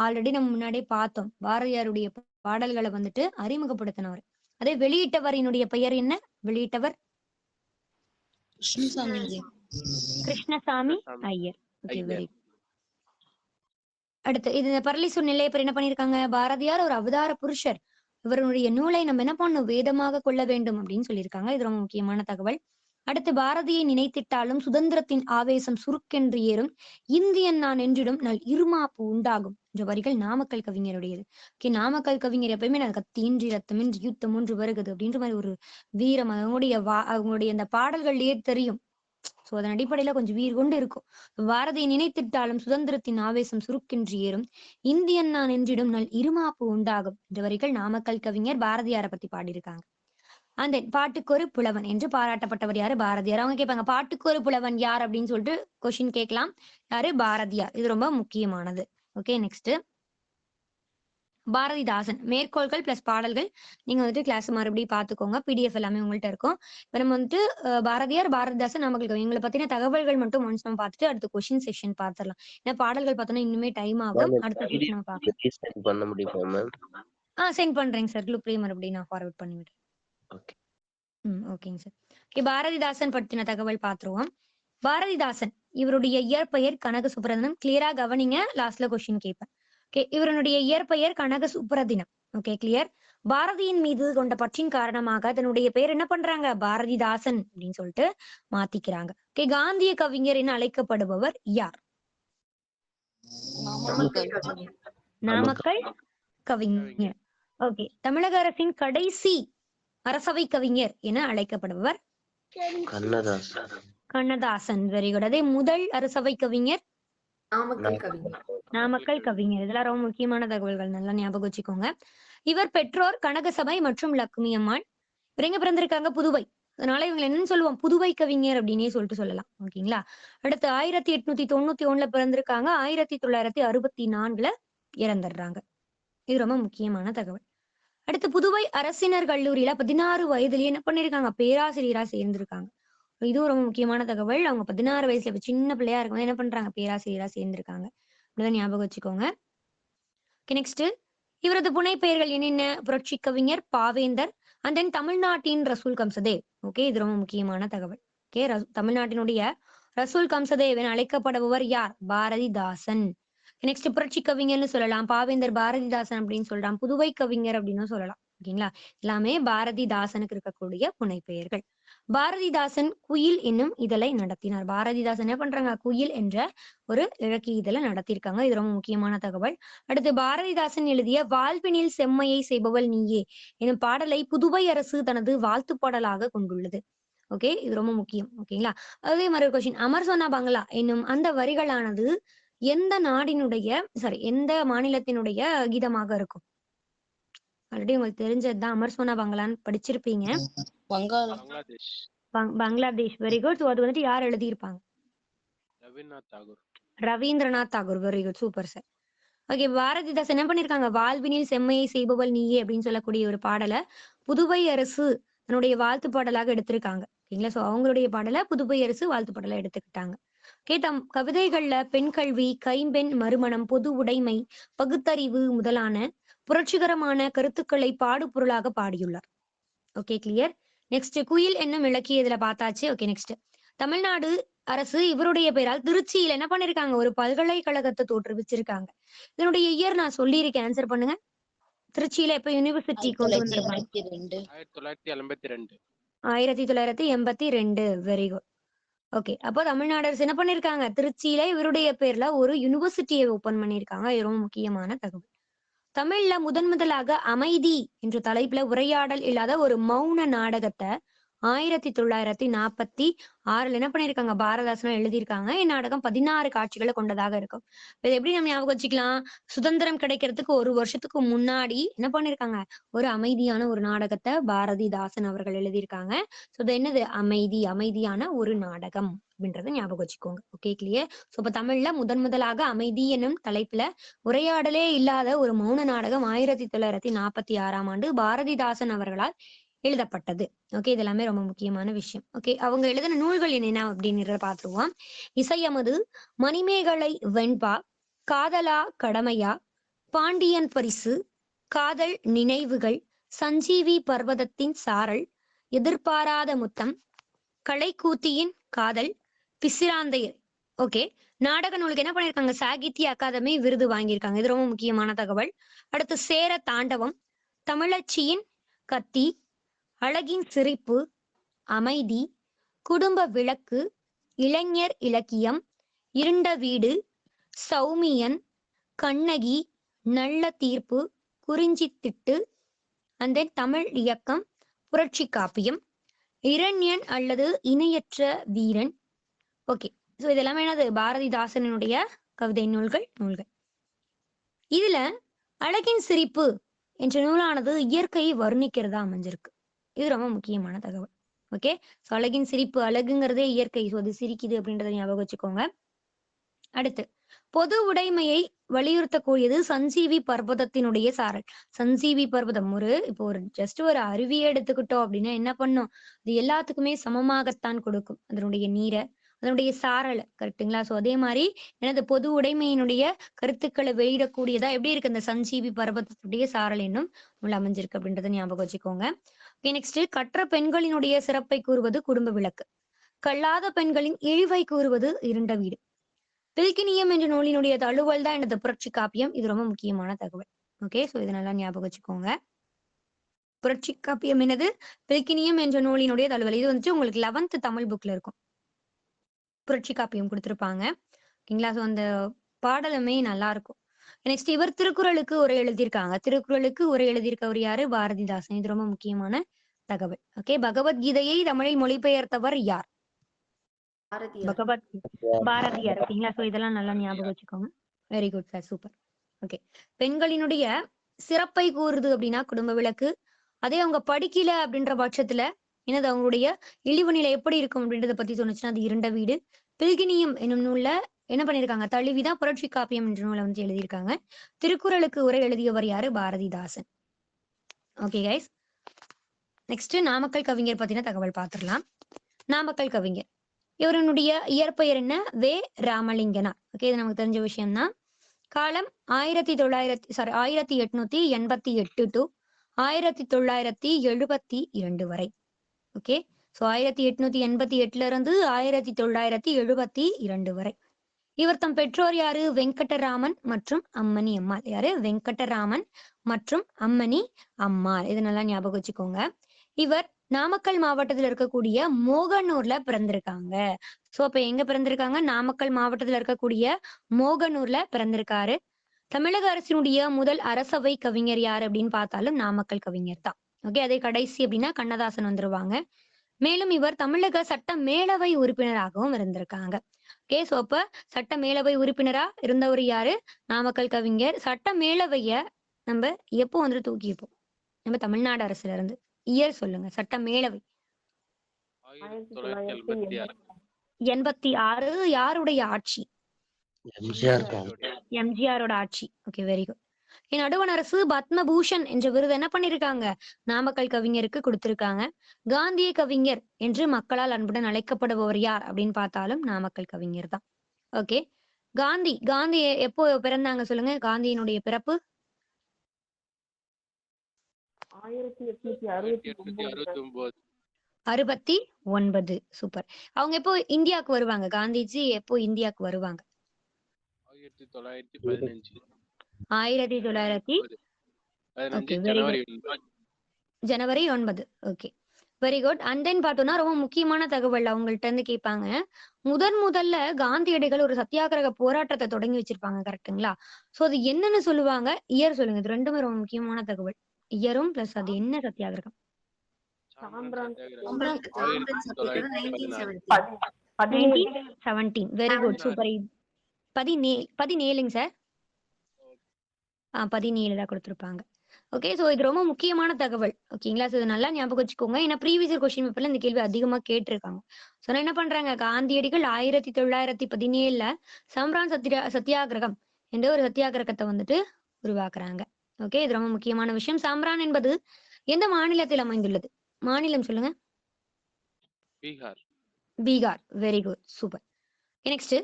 ஆல்ரெடி நம்ம முன்னாடியே பார்த்தோம். பாரதியாருடைய பாடல்களை வந்துட்டு அறிமுகப்படுத்தினவர். அதே வெளியிட்டவரினுடைய பெயர் என்ன? வெளியிட்டவர் கிருஷ்ணசாமி ஐயர். Okay, very. அடுத்து இது பரளிசூர் நெல்லையப்பர் என்ன பண்ணிருக்காங்க, பாரதியார் ஒரு அவதார புருஷர், இவருடைய நூலை நம்ம என்ன பண்ணணும், வேதமாக கொள்ள வேண்டும் அப்படின்னு சொல்லியிருக்காங்க. இது ரொம்ப முக்கியமான தகவல். அடுத்து பாரதியை நினைத்திட்டாலும் சுதந்திரத்தின் ஆவேசம் சுருக்கென்று ஏறும், இந்தியன் நான் என்றிடும் நல் இருமாப்பு உண்டாகும் என்ற வரிகள் நாமக்கல் கவிஞருடையது. ஓகே, நாமக்கல் கவிஞர் எப்பயுமே நான் கத்தியின்றி ரத்தமின்றி யுத்தம் ஒன்று வருகிறது அப்படின்ற மாதிரி ஒரு வீரம் அவங்களுடைய அந்த பாடல்கள்லயே தெரியும். சோ அதன் அடிப்படையில கொஞ்சம் வீர் கொண்டு இருக்கும். பாரதியை நினைத்திட்டாலும் சுதந்திரத்தின் ஆவேசம் சுருக்கின்றி ஏறும், இந்தியன் நான் என்றிடும் நல் இருமாப்பு உண்டாகும் என்ற வரிகள் நாமக்கல் கவிஞர் பாரதியாரை பத்தி பாடியிருக்காங்க. அந்த பாட்டுக்கொரு புலவன் என்று பாராட்டப்பட்டவர் யாரு? பாரதியார். அவங்க கேட்பாங்க பாட்டுக்கொரு புலவன் யார் அப்படின்னு சொல்லிட்டு கொஸ்டின் கேட்கலாம். யாரு? பாரதியார். இது ரொம்ப முக்கியமானது. Okay, next. பாரதிதாசன் மேற்கோள்கள் பிளஸ் பாடல்கள் நீங்க வந்துட்டு கிளாஸ் மறுபடியும் பாத்துக்கோங்க. பிடிஎஃப் எல்லாமே உங்கள்ட்ட இருக்கும். இப்ப நம்ம வந்துட்டு பாரதியார், பாரதிதாசன், நாமக்கல் கவி இவங்களை பத்தின தகவல்கள் மட்டும் ஒன்ஸ் நம்ம பார்த்துட்டு அடுத்த கொஸ்டின் செக்ஷன் பாத்துடலாம். ஏன்னா பாடல்கள் பார்த்தோம்னா இன்னுமே டைம் ஆகும். அடுத்த செக்ஷன் நம்ம பார்க்கலாம். பண்ண முடியுமா மேம்? சென்ட் பண்றேங்க சார். குரூப்லயே மறுபடியும் நான் ஃபார்வர்ட் பண்ணி விடுறேன். ஓகே. ஓகேங்க சார். ஓகே, பாரதிதாசன் பற்றின தகவல் பாத்துருவோம். பாரதிதாசன் இவருடைய இயற்பெயர் கனக சுப்ரதனம். கிளியரா கவனிங்க, லாஸ்ட்ல கொஸ்டின் கேட்பேன். ஓகே, இவருடைய இயற்பெயர் கனக சுப்ரதினம். Okay, clear. பாரதியின் மீது கொண்ட பற்றின் காரணமாக தன்னுடைய பெயர் என்ன பண்றாங்க, பாரதிதாசன் அப்படின்னு சொல்லிட்டு மாத்திக்கிறாங்க. ஓகே, காந்திய கவிஞர் என அழைக்கப்படுபவர் யார்? நாமக்கல் கவிஞர். ஓகே, தமிழக அரசின் கடைசி அரசவை கவிஞர் என அழைக்கப்படுபவர் கண்ணதாசன். Very good. அதே முதல் அரசவை கவிஞர் நாமக்கல் கவிஞர். இதெல்லாம் ரொம்ப முக்கியமான தகவல்கள், நல்லா ஞாபகம் வச்சுக்கோங்க. இவர் பெற்றோர் கனகசபை மற்றும் லக்ஷ்மி அம்மாள். இவர் எங்க பிறந்திருக்காங்க? புதுவை. அதனால இவங்க என்னன்னு சொல்லுவோம், புதுவை கவிஞர் அப்படின்னே சொல்லிட்டு சொல்லலாம். ஓகேங்களா. அடுத்து 1891 பிறந்திருக்காங்க. 1964 இறந்துடுறாங்க. இது ரொம்ப முக்கியமான தகவல். அடுத்து புதுவை அரசினர் கல்லூரியில 16 வயதுலயே என்ன பண்ணிருக்காங்க, பேராசிரியரா சேர்ந்திருக்காங்க. இதுவும் ரொம்ப முக்கியமான தகவல். அவங்க 16 வயசுல சின்ன பிள்ளையா இருக்கும் என்ன பண்றாங்க, பேராசிரியரா சேர்ந்திருக்காங்க. அப்படிதான் ஞாபகம் வச்சுக்கோங்க. நெக்ஸ்ட், இவரது புனை பெயர்கள் என்னென்ன? புரட்சி கவிஞர், பாவேந்தர், அண்ட் தென் தமிழ்நாட்டின் ரசூல் கம்சதேவ். ஓகே, இது ரொம்ப முக்கியமான தகவல். ஓகே, தமிழ்நாட்டினுடைய ரசூல் கம்சதேவ் என அழைக்கப்படுபவர் யார்? பாரதிதாசன். நெக்ஸ்ட், புரட்சி கவிஞர்னு சொல்லலாம், பாவேந்தர் பாரதிதாசன் அப்படின்னு சொல்லலாம், புதுவை கவிஞர் அப்படின்னு சொல்லலாம். ஓகேங்களா, எல்லாமே பாரதிதாசனுக்கு இருக்கக்கூடிய புனை பெயர்கள். பாரதிதாசன் குயில் என்னும் இதழை நடத்தினார். பாரதிதாசன் என்ன பண்றாங்க, குயில் என்ற ஒரு இலக்கிய இதழை நடத்தியிருக்காங்க. இது ரொம்ப முக்கியமான தகவல். அடுத்து, பாரதிதாசன் எழுதிய வாழ்வினில் செம்மையை செய்பவள் நீயே எனும் பாடலை புதுவை அரசு தனது வாழ்த்து பாடலாக கொண்டுள்ளது. ஓகே, இது ரொம்ப முக்கியம். ஓகேங்களா. அதே மாதிரி கொஸ்டின், அமர் சோனா பங்களா என்னும் அந்த வரிகளானது எந்த நாடினுடைய எந்த மாநிலத்தினுடைய கீதமாக இருக்கும்? ஆல்ரெடி உங்களுக்கு தெரிஞ்சதுதான், அமர் சோனா பங்களான்னு படிச்சிருப்பீங்க. பங்களாதேஷ். Very good. அது வந்துட்டு யார் எழுதியிருப்பாங்க? Rabindranath Tagore. Very good, super sir. Okay, Bharathidasan என்ன பண்ணிருக்காங்க, வாழ்வினில் செம்மையை செய்பவள் நீயே அப்படின்னு சொல்லக்கூடிய ஒரு பாடலை புதுவை அரசு தன்னுடைய வாழ்த்து பாடலாக எடுத்திருக்காங்க. ஓகேங்களா. சோ அவங்களுடைய பாடலை புதுவை அரசு வாழ்த்து பாடலை எடுத்துக்கிட்டாங்க. தம் கவிதைகள்ல பெண் கல்வி, கைம்பெண் மறுமணம், பொது உடைமை, பகுத்தறிவு முதலான புரட்சிகரமான கருத்துக்களை பாடுபொருளாக பாடியுள்ளார். Okay, clear. நெக்ஸ்ட், குயில் என்னும் இலக்கிய இதுல பார்த்தாச்சு. ஓகே, நெக்ஸ்ட், தமிழ்நாடு அரசு இவருடைய பெயரால் திருச்சியில என்ன பண்ணிருக்காங்க, ஒரு பல்கலைக்கழகத்தை தோற்றுவிச்சிருக்காங்க. இதனுடைய இயர் நான் சொல்லியிருக்கேன், ஆன்சர் பண்ணுங்க. திருச்சியில எப்ப யூனிவர்சிட்டி கொண்டு வந்திருப்பாங்க? 1982. Very good. ஓகே, அப்போ தமிழ்நாடு அரசு என்ன பண்ணிருக்காங்க, திருச்சியில இவருடைய பேர்ல ஒரு யூனிவர்சிட்டியை ஓபன் பண்ணிருக்காங்க. இது ரொம்ப முக்கியமான தகவல். தமிழ்ல முதலாக அமைதி என்ற தலைப்புல உரையாடல் இல்லாத ஒரு மௌன நாடகத்தை 1946 என்ன பண்ணிருக்காங்க பாரதாசனம் எழுதியிருக்காங்க. இந்நாடகம் 16 காட்சிகளை கொண்டதாக இருக்கும். இது எப்படி நம்ம ஞாபகம் வச்சுக்கலாம்? சுதந்திரம் கிடைக்கிறதுக்கு 1 வருஷத்துக்கு முன்னாடி என்ன பண்ணிருக்காங்க? ஒரு அமைதியான ஒரு நாடகத்தை பாரதிதாசன் அவர்கள் எழுதியிருக்காங்க. சோ இது என்னது? அமைதியான ஒரு நாடகம் அப்படின்றத ஞாபகம் வச்சுக்கோங்க. Okay clear? சோ இப்ப தமிழ்ல முதலாக அமைதி என்னும் தலைப்புல உரையாடலே இல்லாத ஒரு மௌன நாடகம் 1946ஆம் ஆண்டு பாரதிதாசன் அவர்களால் எழுதப்பட்டது. ஓகே, இது எல்லாமே ரொம்ப முக்கியமான விஷயம். ஓகே, அவங்க எழுதின நூல்கள் என்னென்ன அப்படின்றத பாத்துருவோம். இசையமது, மணிமேகலை வெண்பா, காதலா கடமையா, பாண்டியன் பரிசு, காதல் நினைவுகள், சஞ்சீவி பர்வதத்தின் சாரல், எதிர்பாராத முத்தம், கலைக்கூத்தியின் காதல், பிசிராந்தையர். ஓகே, நாடக நூலுக்கு என்ன பண்ணிருக்காங்க? சாகித்ய அகாதமி விருது வாங்கியிருக்காங்க. இது ரொம்ப முக்கியமான தகவல். அடுத்து சேர தாண்டவம், தமிழச்சியின் கத்தி, அழகின் சிரிப்பு, அமைதி, குடும்ப விளக்கு, இளைஞர் இலக்கியம், இருண்ட வீடு, சௌமியன், கண்ணகி, நல்ல தீர்ப்பு, குறிஞ்சி திட்டு, அந்த தமிழ் இயக்கம், புரட்சி காப்பியம், இரண்யன் அல்லது இணையற்ற வீரன். ஓகே, சோ இதெல்லாமே என்னது? பாரதிதாசனுடைய கவிதை நூல்கள். இதுல அழகின் சிரிப்பு என்ற நூலானது இயற்கையை வர்ணிக்கிறதா அமைஞ்சிருக்கு. இது ரொம்ப முக்கியமான தகவல். ஓகே, சோ அழகின் சிரிப்பு, அழகுங்கிறதே இயற்கை. சோ அது சிரிக்குது அப்படின்றத ஞாபகம் வச்சுக்கோங்க. அடுத்து பொது உடைமையை வலியுறுத்தக்கூடியது சஞ்சீவி பர்வதத்தினுடைய சாரல். சஞ்சீவி பர்வதம் ஒரு ஜஸ்ட் ஒரு அருவியை எடுத்துக்கிட்டோம் அப்படின்னா என்ன பண்ணும்? அது எல்லாத்துக்குமே சமமாகத்தான் கொடுக்கும் அதனுடைய நீரை, அதனுடைய சாரல். கரெக்டுங்களா? சோ அதே மாதிரி எனது பொது உடைமையினுடைய கருத்துக்களை வெளியிடக்கூடியதா எப்படி இருக்கு? அந்த சஞ்சீவி பர்வதத்துடைய சாரல் என்னும் நூல் அமைஞ்சிருக்கு அப்படின்றத ஞாபகம் வச்சுக்கோங்க. நெக்ஸ்ட், கற்ற பெண்களினுடைய சிறப்பை கூறுவது குடும்ப விளக்கு, கல்லாத பெண்களின் இழிவை கூறுவது இருண்ட வீடு, பில்கினியம் என்ற நூலினுடைய தழுவல் தான் எனது புரட்சி காப்பியம். இது ரொம்ப முக்கியமான தகவல். ஓகே, சோ இது நல்லா ஞாபகம் வச்சுக்கோங்க. புரட்சி காப்பியம் என்னது? பில்கினியம் என்ற நூலினுடைய தழுவல். இது வந்துட்டு உங்களுக்கு 11th தமிழ் புக்ல இருக்கும். புரட்சி காப்பியம் கொடுத்திருப்பாங்க. ஓகேங்களா? சோ அந்த பாடலுமே நல்லா இருக்கும். நெக்ஸ்ட், இவர் திருக்குறளுக்கு உரை எழுதியிருக்காங்க. திருக்குறளுக்கு உரை எழுதியிருக்கவர் யாரு? பாரதிதாசன். இது ரொம்ப முக்கியமான தகவல். ஓகே, பகவத்கீதையை தமிழில் மொழிபெயர்த்தவர் யார்? பாரதியார். ஓகேங்களா? சோ இதெல்லாம் நல்லா ஞாபகம் வச்சுக்கோங்க. Very good sir, super. Okay, பெண்களினுடைய சிறப்பை கூறுது அப்படின்னா குடும்ப விளக்கு. அதே அவங்க படிக்கல அப்படின்ற பட்சத்துல என்னது அவங்களுடைய இழிவு நிலை எப்படி இருக்கும் அப்படின்றத பத்தி சொன்னுச்சுன்னா அது இருண்ட வீடு. பில்கினியம் என்னும் நூல்ல என்ன பண்ணிருக்காங்க? தழுவிதான் புரட்சி காப்பியம் என்ற நூலை வந்து எழுதியிருக்காங்க. திருக்குறளுக்கு உரை எழுதியவர் யாரு? Bharathidasan. Okay guys, next Namakkal கவிஞர் பத்தின தகவல் பார்த்துடலாம். நாமக்கல் கவிஞர், இவருடைய இயற்பெயர் என்ன? வே ராமலிங்கனார். ஓகே, இது நமக்கு தெரிஞ்ச விஷயம் தான். காலம் 1888 டு 1972 வரை. ஓகே, சோ 1888 இருந்து 1972 வரை. இவர் தம் பெற்றோர் யாரு? வெங்கடராமன் மற்றும் அம்மணி அம்மாள். யாரு? வெங்கடராமன் மற்றும் அம்மணி அம்மாள். இது நல்லா ஞாபகம் வச்சுக்கோங்க. இவர் நாமக்கல் மாவட்டத்துல இருக்கக்கூடிய மோகனூர்ல பிறந்திருக்காங்க. சோ அப்ப எங்க பிறந்திருக்காங்க? நாமக்கல் மாவட்டத்துல இருக்கக்கூடிய மோகனூர்ல பிறந்திருக்காரு. தமிழக அரசினுடைய முதல் அரசவை கவிஞர் யாரு அப்படின்னு பார்த்தாலும் நாமக்கல் கவிஞர் தான். ஓகே, அதே கடைசி அப்படின்னா கண்ணதாசன் வந்துருவாங்க. மேலும் இவர் தமிழக சட்ட மேலவை உறுப்பினராகவும் இருந்திருக்காங்க. ஓகே, சோ அப்ப சட்ட மேலவை உறுப்பினரா இருந்தவர் யாரு? நாமக்கல் கவிஞர். சட்ட மேலவைய நம்ம எப்போ வந்து தூக்கிப்போம்? நம்ம தமிழ்நாடு அரசுல இருந்து. இயர் சொல்லுங்க. சட்ட மேலவை 86. யாருடைய ஆட்சி? எம்ஜிஆரோட ஆட்சி. Okay, very good. நடுவண் அரசு பத்மபூஷன் என்ற விருது என்ன பண்ணிருக்காங்க? நாமக்கல் கவிஞருக்கு கொடுத்திருக்காங்க. காந்திய கவிஞர் என்று மக்களால் அன்புடன் அழைக்கப்படுபவர் யார் அப்படின்னு பார்த்தாலும் நாமக்கல் கவிஞர் தான். ஓகே, காந்தி எப்போ பிறந்தாங்க சொல்லுங்க? காந்தியினுடைய பிறப்பு 1869. சூப்பர். அவங்க எப்போ இந்தியாவுக்கு வருவாங்க? காந்திஜி எப்போ இந்தியாவுக்கு வருவாங்க? 1915 ஜனவரி 9. Okay, very good. And then பார்த்தோம்னா ரொம்ப முக்கியமான தகவல் அவங்கள்ட்ட இருந்து கேட்பாங்க. முதல்ல காந்தியடிகள் ஒரு சத்தியாகிரக போராட்டத்தை தொடங்கி வச்சிருப்பாங்க. கரெக்டுங்களா? சோ அது என்னன்னு சொல்லுவாங்க? இயர் சொல்லுங்க. இது ரெண்டுமே ரொம்ப முக்கியமான தகவல். இயரும் பிளஸ் அது என்ன சத்தியாகிரகம்? சத்தியாகிரகம் 1917. 1917. Very good, super. 17ங்க சார். 17 தான் கொடுத்துருப்பாங்க. ஓகே, ஸோ இது ரொம்ப முக்கியமான தகவல். ஓகேங்களா, ஸோ இது நல்லா ஞாபகம் வச்சுக்கோங்க. ஏன்னா ப்ரீவியஸ் கொஸ்டின் பேப்பர்ல இந்த கேள்வி அதிகமா கேட்டிருக்காங்க. ஸோ என்ன பண்றாங்க, காந்தியடிகள் 1917 சம்ரான் சத்தியாகிரகம் என்ற ஒரு சத்தியாகிரகத்தை வந்துட்டு உருவாக்குறாங்க. ஓகே, இது ரொம்ப முக்கியமான விஷயம். சம்ரான் என்பது எந்த மாநிலத்தில் அமைந்துள்ளது? மாநிலம் சொல்லுங்க. Bihar. Very good, super. Next,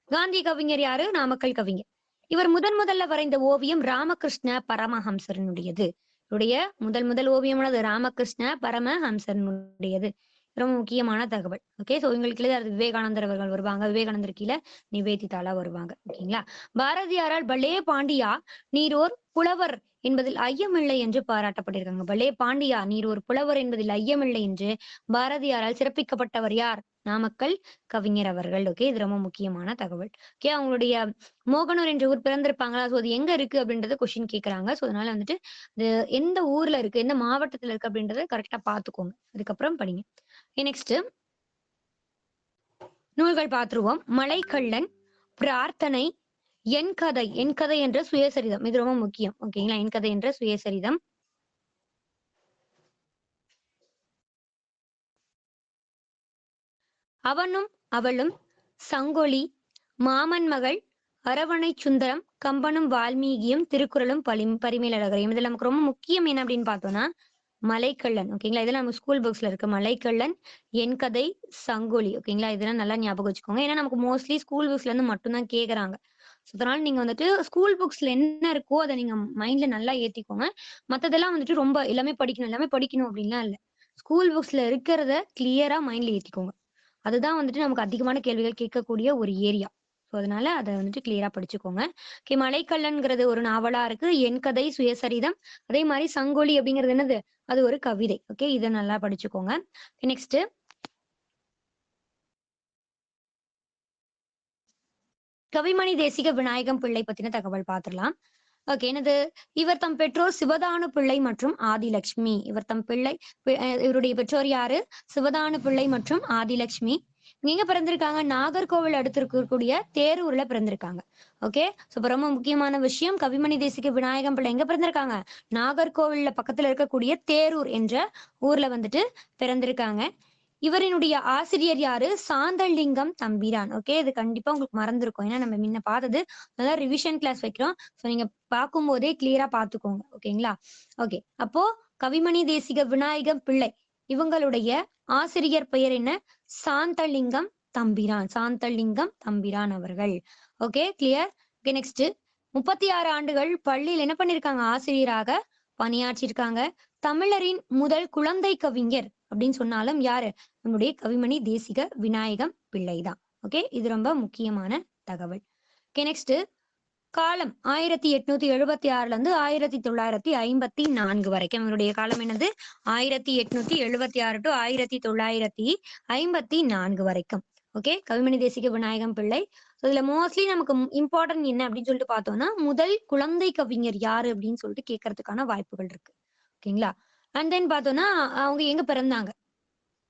Gandhi கவிஞர் யாரு? நாமக்கல் கவிஞர். இவர் முதல்ல வரைந்த ஓவியம் ராமகிருஷ்ண பரமஹம்சரனுடையது. இவருடைய முதல் ஓவியமானது ராமகிருஷ்ண பரமஹம்சரனுடையது. ரொம்ப முக்கியமான தகவல். ஓகே, சோ உங்களுக்கு விவேகானந்தர் அவர்கள் வருவாங்க. விவேகானந்தர் கீழே நிவேதிதாலா வருவாங்க. ஓகேங்களா. பாரதியாரால் பலே பாண்டியா நீரோர் புலவர் என்பதில் ஐயமில்லை என்று பாராட்டப்பட்டிருக்காங்க. பலே பாண்டியா நீரோர் புலவர் என்பதில் ஐயமில்லை என்று பாரதியாரால் சிறப்பிக்கப்பட்டவர் யார்? நாமக்கல் கவிஞர் அவர்கள். ஓகே, இது ரொம்ப முக்கியமான தகவல். ஓகே, அவங்களுடைய மோகனூர் என்ற ஊர் பிறந்திருப்பாங்களா? சோ அது எங்க இருக்கு அப்படின்றத கொஸ்டின் கேக்குறாங்க. சோ அதனால வந்துட்டு இது எந்த ஊர்ல இருக்கு, எந்த மாவட்டத்துல இருக்கு அப்படின்றத கரெக்டா பாத்துக்கோங்க. அதுக்கப்புறம் படிங்க. நெக்ஸ்ட் நூல்கள் பார்த்துருவோம். மலைக்கள்ளன், பிரார்த்தனை, என் கதை என்ற சுயசரிதம். இது ரொம்ப முக்கியம். ஓகேங்களா, என் கதை என்ற சுயசரிதம். அவனும் அவளும், சங்கொலி, மாமன் மகள், அரவணை சுந்தரம், கம்பனும் வால்மீகியும், திருக்குறளும் பரிமேலழகரையும். இதுல நமக்கு ரொம்ப முக்கியம் என்ன அப்படின்னு பார்த்தோம்னா மலைக்கள்ளன். ஓகேங்களா, இதெல்லாம் நம்ம ஸ்கூல் புக்ஸ்ல இருக்கு. மலைக்கள்ளன், என் கதை, சங்கொலி. ஓகேங்களா, இதெல்லாம் நல்லா ஞாபகம் வச்சுக்கோங்க. ஏன்னா நமக்கு மோஸ்ட்லி ஸ்கூல் புக்ஸ்ல இருந்து மட்டும்தான் கேக்குறாங்க. அதனால நீங்க வந்துட்டு ஸ்கூல் புக்ஸ்ல என்ன இருக்கோ அதை நீங்க மைண்ட்ல நல்லா ஏத்திக்கோங்க. மத்ததெல்லாம் வந்துட்டு ரொம்ப எல்லாமே படிக்கணும் அப்படின்லாம் இல்ல. ஸ்கூல் புக்ஸ்ல இருக்கிறத கிளியரா மைண்ட்ல ஏத்திக்கோங்க. அதுதான் வந்துட்டு நமக்கு அதிகமான கேள்விகள் கேட்கக்கூடிய ஒரு ஏரியா. ஸோ அதனால அதை வந்துட்டு கிளியரா படிச்சுக்கோங்க. ஓகே, மலைக்கள்ளன்ங்கிறது ஒரு நாவலா இருக்கு. என் கதை சுயசரிதம். அதே மாதிரி சங்கொலி அப்படிங்கிறது என்னது? அது ஒரு கவிதை. ஓகே, இதை நல்லா படிச்சுக்கோங்க. நெக்ஸ்ட் கவிமணி தேசிக விநாயகம் பிள்ளை பத்தின தகவல் பார்த்துடலாம். ஓகே, என்னது? இவர் தம் பெற்றோர் சிவதானு பிள்ளை மற்றும் ஆதிலட்சுமி. இவருடைய பெற்றோர் யாரு? சிவதானு பிள்ளை மற்றும் ஆதிலட்சுமி. எங்க பிறந்திருக்காங்க? நாகர்கோவில் அடுத்து இருக்கக்கூடிய தேரூர்ல பிறந்திருக்காங்க. ஓகே, சோ ரொம்ப முக்கியமான விஷயம். கவிமணி தேசிக விநாயகம் பிள்ளை எங்க பிறந்திருக்காங்க? நாகர்கோவில்ல பக்கத்துல இருக்கக்கூடிய தேரூர் என்ற ஊர்ல வந்துட்டு பிறந்திருக்காங்க. இவரினுடைய ஆசிரியர் யாரு? சாந்தலிங்கம் தம்பிரான். ஓகே, இது கண்டிப்பா உங்களுக்கு மறந்துருக்கும். ஏன்னா நம்ம முன்ன பார்த்தது. அதான் ரிவிஷன் கிளாஸ் வைக்கிறோம். சோ நீங்க பார்க்கும் போதே கிளியரா பாத்துக்கோங்க. ஓகேங்களா. ஓகே, அப்போ கவிமணி தேசிக விநாயகம் பிள்ளை இவங்களுடைய ஆசிரியர் பெயர் என்ன? சாந்தலிங்கம் தம்பிரான் அவர்கள். Okay, clear. ஓகே, நெக்ஸ்ட் 36 ஆண்டுகள் பள்ளியில் என்ன பண்ணிருக்காங்க? ஆசிரியராக பணியாற்றிருக்காங்க. தமிழரின் முதல் குழந்தை கவிஞர் அப்படின்னு சொன்னாலும் யாரு? நம்முடைய கவிமணி தேசிக விநாயகம் பிள்ளை தான். ஓகே, இது ரொம்ப முக்கியமான தகவல். ஓகே, நெக்ஸ்ட் காலம் 1876 இருந்து 1954 வரைக்கும். இவருடைய காலம் என்னது? 1876 டு 1954 வரைக்கும். ஓகே, கவிமணி தேசிக விநாயகம் பிள்ளை. இதுல மோஸ்ட்லி நமக்கு இம்பார்ட்டன்ட் என்ன அப்படின்னு சொல்லிட்டு பார்த்தோம்னா முதல் குழந்தை கவிஞர் யாரு அப்படின்னு சொல்லிட்டு கேட்கறதுக்கான வாய்ப்புகள் இருக்கு. ஓகேங்களா. அண்ட் தென் பார்த்தோம்னா அவங்க எங்க பிறந்தாங்க.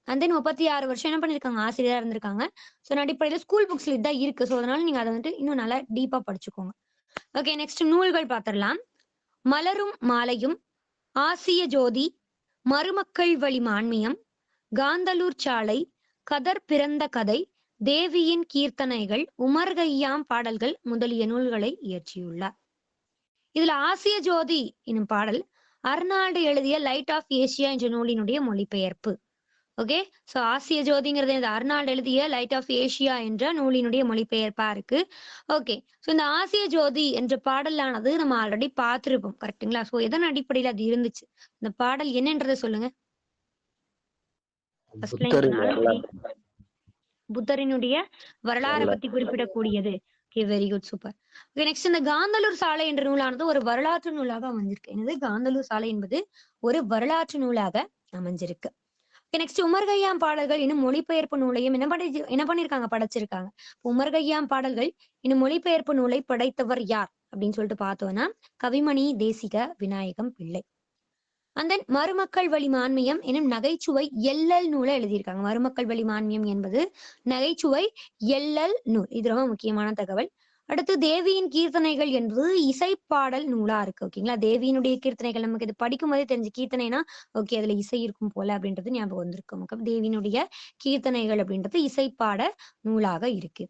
அண்ட் தென் 36 வருஷம் என்ன பண்ணிருக்காங்க? ஆசிரியரா இருந்திருக்காங்க. ஸோ அடிப்படையில ஸ்கூல் புக்ஸ்ல இதான் இருக்கு. ஸோ அதனால நீங்க அதை வந்துட்டு இன்னும் நல்லா டீப்பா படிச்சுக்கோங்க. ஓகே, நெக்ஸ்ட் நூல்கள் பார்த்திடலாம். மலரும் மாலையும், ஆசிய ஜோதி, மருமக்கள் வழி மான்மியம், காந்தலூர் சாலை, கதர் பிறந்த கதை, தேவியின் கீர்த்தனைகள், உமர்கையாம் பாடல்கள் முதலிய நூல்களை இயற்றியுள்ளார். இதுல ஆசிய ஜோதி எனும் பாடல் அர்னால்டு எழுதிய லைட் ஆஃப் ஏசியா என்ற நூலினுடைய மொழிபெயர்ப்பு. ஓகே, சோ ஆசிய ஜோதிங்கிறது அர்னால்டு எழுதிய லைட் ஆஃப் ஏசியா என்ற நூலினுடைய மொழிபெயர்ப்பா இருக்கு. ஓகே, சோ இந்த ஆசிய ஜோதி என்ற பாடலானது நம்ம ஆல்ரெடி பார்த்திருப்போம். கரெக்டுங்களா. சோ எதன் அடிப்படையில் அது இருந்துச்சு? இந்த பாடல் என்னன்றதை சொல்லுங்க. புத்தரினுடைய வரலாறை பத்தி குறிப்பிடக்கூடியது. Okay, very good, super. Okay, next இந்த காந்தலூர் சாலை என்ற நூலானது ஒரு வரலாற்று நூலாக அமைஞ்சிருக்கு. என்னது? காந்தலூர் சாலை என்பது ஒரு வரலாற்று நூலாக அமைஞ்சிருக்கு. நெக்ஸ்ட் உமர்கையாம் பாடல்கள் இன்னும் மொழிபெயர்ப்பு நூலையும் என்ன பண்ணிருக்காங்க? படைச்சிருக்காங்க. உமர்கையாம் பாடல்கள் இன்னும் மொழிபெயர்ப்பு நூலை படைத்தவர் யார் அப்படின்னு சொல்லிட்டு பார்த்தோம்னா கவிமணி தேசிக விநாயகம் பிள்ளை. அண்ட் தென் மருமக்கள் வழி மான்மியம் எனும் நகைச்சுவை எல்லல் நூலை எழுதியிருக்காங்க. மருமக்கள் வழி மான்மியம் என்பது நகைச்சுவை எல்லல் நூல். இது ரொம்ப முக்கியமான தகவல். அடுத்து தேவியின் கீர்த்தனைகள் என்பது இசைப்பாடல் நூலா இருக்கு. ஓகேங்களா, தேவியினுடைய கீர்த்தனைகள் நமக்கு இது படிக்கும் போதே தெரிஞ்சு கீர்த்தனைனா ஓகே அதுல இசை இருக்கும் போல அப்படின்றது ஞாபகம் வந்திருக்கும். தேவியினுடைய கீர்த்தனைகள் அப்படின்றது இசைப்பாட நூலாக இருக்கு.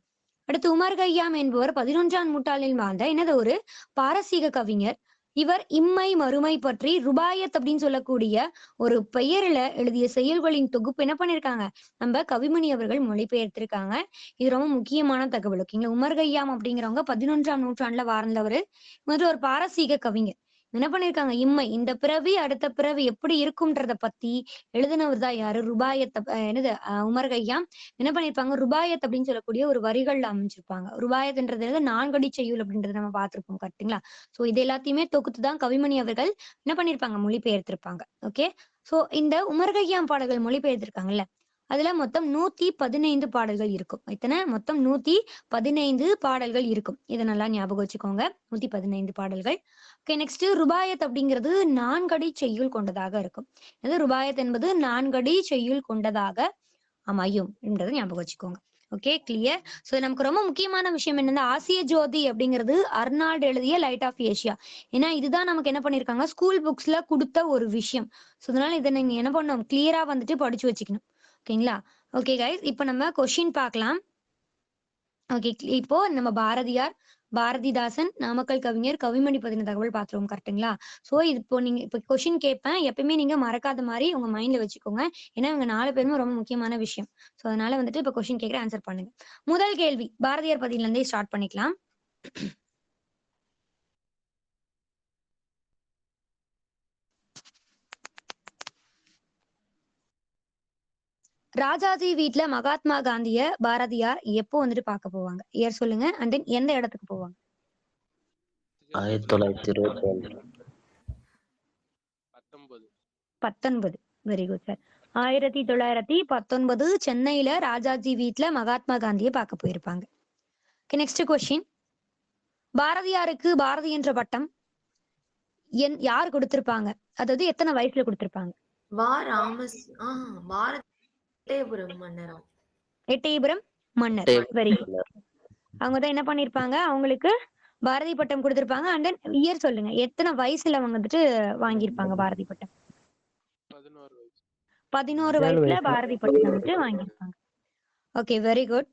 அடுத்து உமர் கய்யாம் என்பவர் 11ஆம் நூற்றாண்டில் வாழ்ந்த என்னது ஒரு பாரசீக கவிஞர். இவர் இம்மை மறுமை பற்றி ருபாயத் அப்படின்னு சொல்லக்கூடிய ஒரு பெயர்ல எழுதிய செயல்களின் தொகுப்பு என்ன பண்ணிருக்காங்க, நம்ம கவிமணி அவர்கள் மொழிபெயர்த்திருக்காங்க. இது ரொம்ப முக்கியமான தகவல். ஓகேங்களா, உமர் கய்யாம் அப்படிங்கிறவங்க 11ஆம் நூற்றாண்டுல வாழ்ந்தவர். ஒரு பாரசீக கவிஞர். என்ன பண்ணிருக்காங்க, இம்மை இந்த பிறவி அடுத்த பிறவி எப்படி இருக்கும்ன்றத பத்தி எழுதினவர் தான் யாரு, ருபாயத். என்னது உமர் கய்யாம் என்ன பண்ணிருப்பாங்க, ருபாயத் அப்படின்னு சொல்லக்கூடிய ஒரு வரிகள்ல அமைஞ்சிருப்பாங்க. ருபாயத்ன்றது 4 அடி செய்யுள் அப்படின்றத நம்ம பார்த்திருப்போம் கரெக்ட்டுங்களா. சோ இது எல்லாத்தையுமே தொகுத்து தான் கவிமணி அவர்கள் என்ன பண்ணிருப்பாங்க, மொழிபெயர்த்திருப்பாங்க. ஓகே, சோ இந்த உமர் கய்யாம் பாடல்கள் மொழிபெயர்த்திருக்காங்கல்ல, அதுல மொத்தம் 115 பாடல்கள் இருக்கும். இத்தனை மொத்தம் 115 பாடல்கள் இருக்கும். இதை நல்லா ஞாபகம் வச்சுக்கோங்க, 115 பாடல்கள். ஓகே, நெக்ஸ்ட் ருபாயத் அப்படிங்கிறது 4 அடி செய்யுள் கொண்டதாக இருக்கும். இது ருபாயத் என்பது 4 அடி செய்யுள் கொண்டதாக அமையும் என்றதை ஞாபகம் வச்சுக்கோங்க. Okay, clear. சோ நமக்கு ரொம்ப முக்கியமான விஷயம் என்னன்னா, ஆசிய ஜோதி அப்படிங்கிறது அர்னால்டு எழுதிய லைட் ஆஃப் ஏசியா. ஏன்னா இதுதான் நமக்கு என்ன பண்ணிருக்காங்க, ஸ்கூல் புக்ஸ்ல கொடுத்த ஒரு விஷயம். சோ அதனால இதை நீங்க என்ன பண்ணணும், கிளியரா வந்துட்டு படிச்சு வச்சுக்கணும். ஓகேங்களா. ஓகே கைஸ், இப்ப நம்ம கொஸ்டின் பார்க்கலாம். ஓகே, இப்போ நம்ம பாரதியார், பாரதிதாசன், நாமக்கல் கவிஞர், கவிமணி பத்தின தகவல் பார்த்துருவோம் கரெக்ட்டுங்களா. சோ இது இப்போ நீங்க இப்போ கொஸ்டின் கேட்பேன், எப்பயுமே நீங்க மறக்காத மாதிரி உங்க மைண்ட்ல வச்சுக்கோங்க. ஏன்னா இவங்க 4 பேருமே ரொம்ப முக்கியமான விஷயம். சோ அதனால வந்துட்டு இப்போ கொஸ்டின் கேட்குற ஆன்சர் பண்ணுங்க. முதல் கேள்வி பாரதியார் பதில இருந்தே ஸ்டார்ட் பண்ணிக்கலாம். ராஜாஜி வீட்ல மகாத்மா காந்திய பாரதியார் எப்போ வந்துட்டு பார்க்க போவாங்க, இயர் சொல்லுங்க. அண்ட் தென் எந்த இடத்துக்கு போவாங்க? 1921. 19. Very good sir. 1919 சென்னையில ராஜாஜி வீட்ல மகாத்மா காந்தியை பார்க்க போயிருப்பாங்க. நெக்ஸ்ட் கொஸ்டின், பாரதியாருக்கு பாரதி என்ற பட்டம் யார் கொடுத்திருப்பாங்க, அதாவது எத்தனை வயசுல கொடுத்திருப்பாங்க? எட்டயபுரம் மன்னர். Very good. அவங்க தான் என்ன பண்ணிருப்பாங்க, அவங்களுக்கு பாரதி பட்டம் கொடுத்திருப்பாங்க. அண்ட் தென் இயர் சொல்லுங்க, எத்தனை வயசுல அவங்க வந்துட்டு வாங்கியிருப்பாங்க பாரதி பட்டம்? 11 வயசுல பாரதி பட்டம் வந்துட்டு வாங்கியிருப்பாங்க. Okay, very good.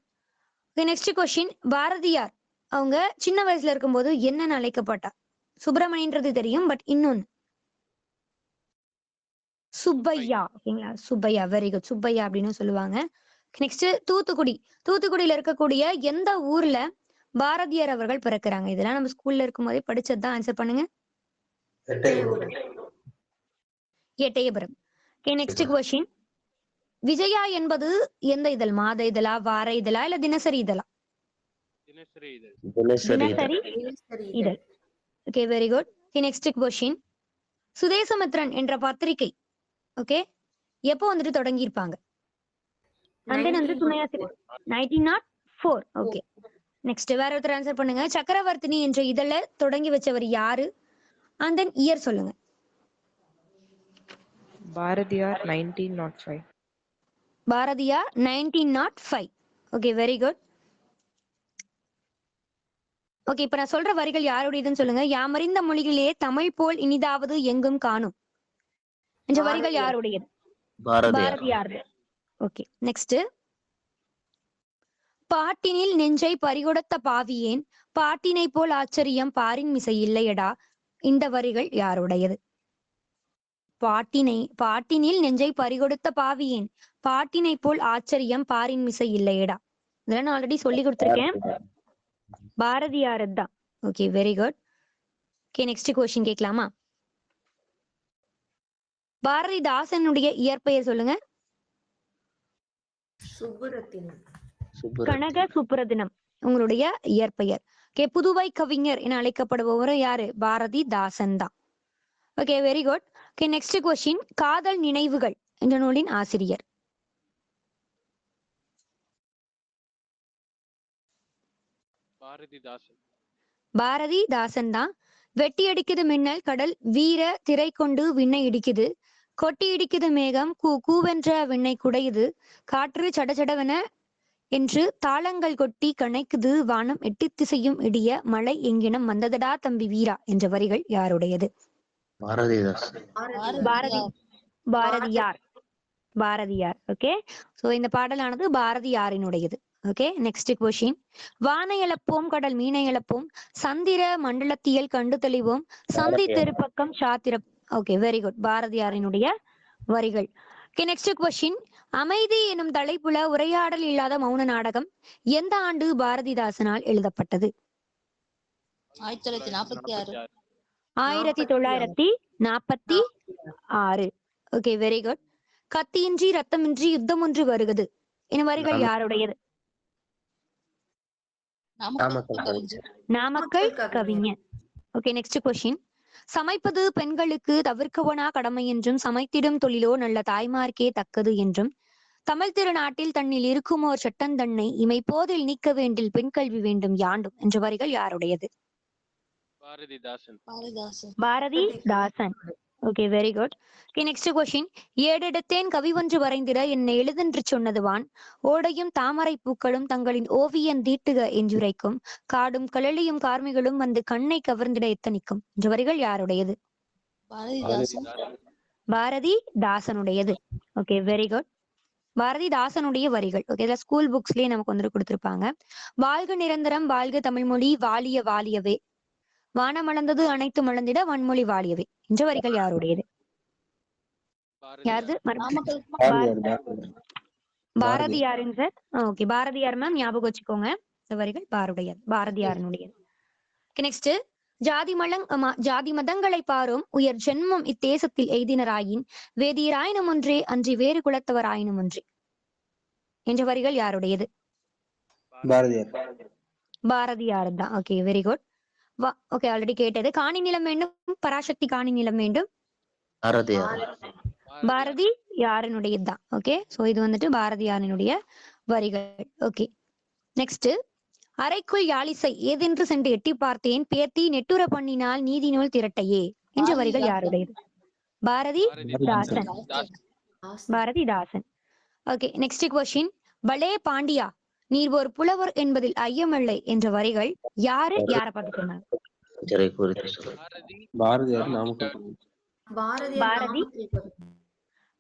Next question, Bharathiyar அவங்க சின்ன வயசுல இருக்கும்போது என்னன்னு அழைக்கப்பட்டார்? சுப்பிரமணியன்றது தெரியும், பட் இன்னொன்னு சுப்பையா. ஓகேங்களா, சுப்பையா. வெரி குட், சுப்பையா அப்படின்னு சொல்லுவாங்க. நெக்ஸ்ட் தூத்துக்குடி. தூத்துக்குடியில இருக்கக்கூடிய எந்த ஊர்ல பாரதியார் அவர்கள் பிறக்கிறாங்க? இதெல்லாம் நம்ம ஸ்கூல்ல இருக்கும் போதே படிச்சதுதான். ஆன்சர் பண்ணுங்க. எட்டயபுரம். நெக்ஸ்ட் கொஸ்டின், விஜயா என்பது எந்த இதழ், மாத இதழா, வார இதழா, இல்ல தினசரி இதழா? தினசரி இதழ். Okay, very good. Next question, Swadesamitran என்ற பத்திரிகை ஓகே எப்போ வந்துட்டு தொடங்கியிருப்பாங்க? அண்ட் தென் வந்து துணையாசிரியர் 1904. ஓகே, நெக்ஸ்ட் வேற ஒருத்தர் ஆன்சர் பண்ணுங்க. சக்கரவர்த்தினி என்ற இதழ தொடங்கி வச்சவர் யாரு? அண்ட் தென் இயர் சொல்லுங்க. Bharathiyar 1905. Bharathiyar 1905. Okay, very good. Okay, இப்ப நான் சொல்ற வரிகள் யாருடையதுன்னு சொல்லுங்க. யாமறிந்த மொழிகளிலே தமிழ் போல் இனிதாவது எங்கும் காணும். இந்த வரிகள் யாருடையது? பாரதியார். ஓகே, நெக்ஸ்ட், பாட்டினில் நெஞ்சை பறிகொடுத்த பாவியேன், பாட்டினை போல் ஆச்சரியம் பாரின் மிசை இல்லையடா. இந்த வரிகள் யாருடையது? பாட்டினில் நெஞ்சை பறிகொடுத்த பாவியேன், பாட்டினை போல் ஆச்சரியம் பாரின் மிசை இல்லையடா. இதெல்லாம் நான் ஆல்ரெடி சொல்லி கொடுத்துருக்கேன். பாரதியார் தான். Okay, very good. Okay, next question கேட்கலாமா? பாரதிதாசனுடைய இயற்பெயர் சொல்லுங்க. கனக சுப்புரத்தினம் உங்களுடைய இயற்பெயர். ஓகே, புதுவை கவிஞர் என அழைக்கப்படுபவர் யாரு? பாரதிதாசன் தான். Okay, very good. Okay, next question, காதல் நினைவுகள் என்ற நூலின் ஆசிரியர்? பாரதிதாசன் தான். வெட்டி அடிக்குது மின்னல் கடல் வீர திரை கொண்டு விண்ணை இடிக்குது. கொட்டி இடிக்குது மேகம் கூவென்ற விண்ணை குடையுது. காற்று சடசடவென என்று தாளங்கள் கொட்டி கணைக்குது வானம் எட்டு திசையும் இடிய மழை எங்கினம் வந்ததடா தம்பி வீரா என்ற வரிகள் யாருடையது? பாரதியார். பாரதியார். ஓகே, சோ இந்த பாடலானது பாரதியாரினுடையது. Okay, next question. வானை இழப்போம் கடல் மீனை இழப்போம் சந்திர மண்டலத்தியல் கண்டு தெளிவோம் சந்தி தெருப்பக்கம் சாத்திரம். ஓகே, வெரி குட், பாரதியாரினுடைய வரிகள். Okay, next question. அமைதி எனும் தலைப்புல உரையாடல் இல்லாத மௌன நாடகம் எந்த ஆண்டு பாரதிதாசனால் எழுதப்பட்டது? 1946. Okay, very good. கத்தியின்றி ரத்தமின்றி யுத்தம் ஒன்று வருகிறது என வரிகள் யாருடையது? நாமக்கல் கவிஞர். Okay, next question. சமைப்பது பெண்களுக்கு தவிர்க்கவனா கடமை என்றும் சமைத்திடும் தொழிலோ நல்ல தாய்மார்க்கே தக்கது என்றும் தமிழ் திருநாட்டில் தன்னில் இருக்குமோர் சட்டம் தன்னை இமை போதில் நீக்க வேண்டில் பெண் கல்வி வேண்டும் யாண்டும் என்ற வரிகள் யாருடையது? Bharathidasan. Okay, very good. Okay, next question. ஏடெடுத்தேன் கவி ஒன்று வரைந்திட என்னை எழுதென்று சொன்னதுவான் ஓடையும் தாமரை பூக்களும் தங்களின் ஓவியம் தீட்டுக என்றுரைக்கும் காடும் கழலியும் கார்மிகளும் வந்து கண்ணை கவர்ந்திட எத்தனிக்கும் என்ற வரிகள் யாருடையது? பாரதிதாசனுடையது. Okay, very good. பாரதிதாசனுடைய வரிகள். ஓகே, இதில் ஸ்கூல் புக்ஸ்லயே நமக்கு வந்து கொடுத்திருப்பாங்க. வாழ்க நிரந்தரம் வாழ்க தமிழ்மொழி வாழிய வாழியவே வானமளந்தது அனைத்து மலர்ந்திட வன்மொழி வாழியவே என்ற வரிகள் யாருடையது? யாரு? பாரதியாருங்க சார். ஓகே, பாரதியார் மேம், ஞாபகம் வச்சுக்கோங்க. இந்த வரிகள் பாரதியாரனுடையது. நெக்ஸ்ட். ஜாதி மதங்களை பாரும் உயர் ஜென்மம் இத்தேசத்தில் எய்தினராயின் வேதியராயினும் ஒன்றே அன்றி வேறு குலத்தவராயினும் ஒன்றே என்ற வரிகள் யாருடையது? பாரதியார் தான். Okay, very good. Okay, already கேட்டது. காணி நிலம் வேண்டும் பராசக்தி காணி நிலம் வேண்டும் பாரதியாரனுடையதுதான். ஓகே, சோ இது வந்துட்டு பாரதியாரனுடைய வரிகள். Okay, next. அறைக்குள் யாழிசை ஏதென்று சென்று எட்டி பார்த்தேன் பேர்த்தி நெட்டுர பண்ணினால் நீதி நூல் திரட்டையே என்ற வரிகள் யாருடையது? பாரதிதாசன். Okay, next question. பலே பாண்டியா நீர் ஒரு புலவர் என்பதில் ஐயமில்லை என்ற வரிகள் யாரை பார்த்து சொன்னாங்க?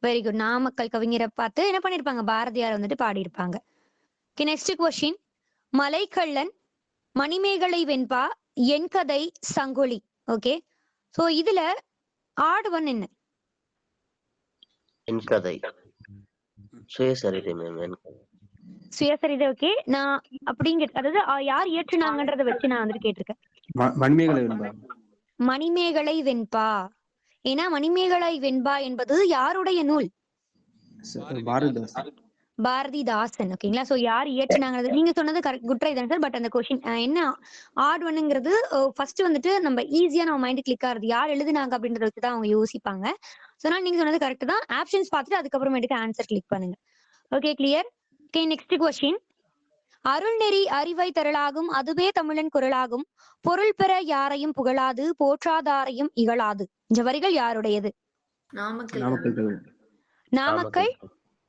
Very good. நாமக்கல் கவிஞரை பார்த்து என்ன பண்ணிருப்பாங்க? பாரதியார் வந்துட்டு பாடியிருப்பாங்க. Okay, next question. Malaikkallan Manimegalai Venba என் கதை சங்கொலி. ஓகே, சோ இதுல ஆடுவன் என்ன? என் கதை சுயசரிதை. சுயசரிதை. ஓகே, நான் அப்படிங்க, அதாவது யார் இயற்றுனாங்கன்றத வச்சு நான் வந்துட்டு கேட்டிருக்கேன். மணிமேகலை வெண்பா. ஏன்னா மணிமேகலை வெண்பா என்பது யாருடைய நூல்? பாரதிதாசன். ஓகேங்களா, சோ யார் இயற்றினாங்க? நீங்க சொன்னது கரெக்ட், குட் ட்ரை தான் சார். பட் அந்த கொஸ்டின் என்ன ஆடுவனுங்கிறது ஃபர்ஸ்ட் வந்துட்டு நம்ம ஈஸியா நம்ம மைண்ட் கிளிக் ஆகுது யார் எழுதுனாங்க அப்படின்றத வச்சுதான் அவங்க யோசிப்பாங்க. சோ நீங்க சொன்னது கரெக்ட் தான். ஆப்ஷன்ஸ் பார்த்துட்டு அதுக்கப்புறமேட்டுக்கு ஆன்சர் கிளிக் பண்ணுங்க. Okay, clear. Okay, next question. அருள் நெறி அறிவை தரலாகும் அதுவே தமிழன் குரலாகும் பொருள் பெற யாரையும் புகழாது போற்றாதாரையும் இகழாது இந்த வரிகள் யாருடையது? நாமக்கல்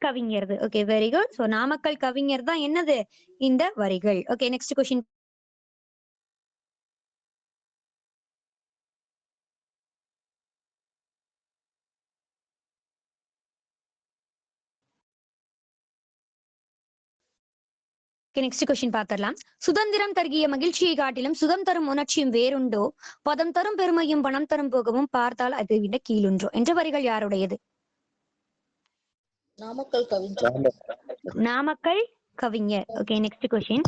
கவிஞர். Okay, very good. So Namakkal கவிஞர் தான் என்னது இந்த வரிகள். Okay, next question. Next question பாத்திரலாம். சுதந்திரம் தருகிய மகிழ்ச்சியை காட்டிலும் சுகம் தரும் உணர்ச்சியும் வேறுண்டோ பதம் தரும் பெருமையும் பணம் தரும் போகவும் பார்த்தால் அதை விட கீழுன்றோ என்ற வரிகள் யாருடையது? நாமக்கல் கவிஞர். Okay, next question.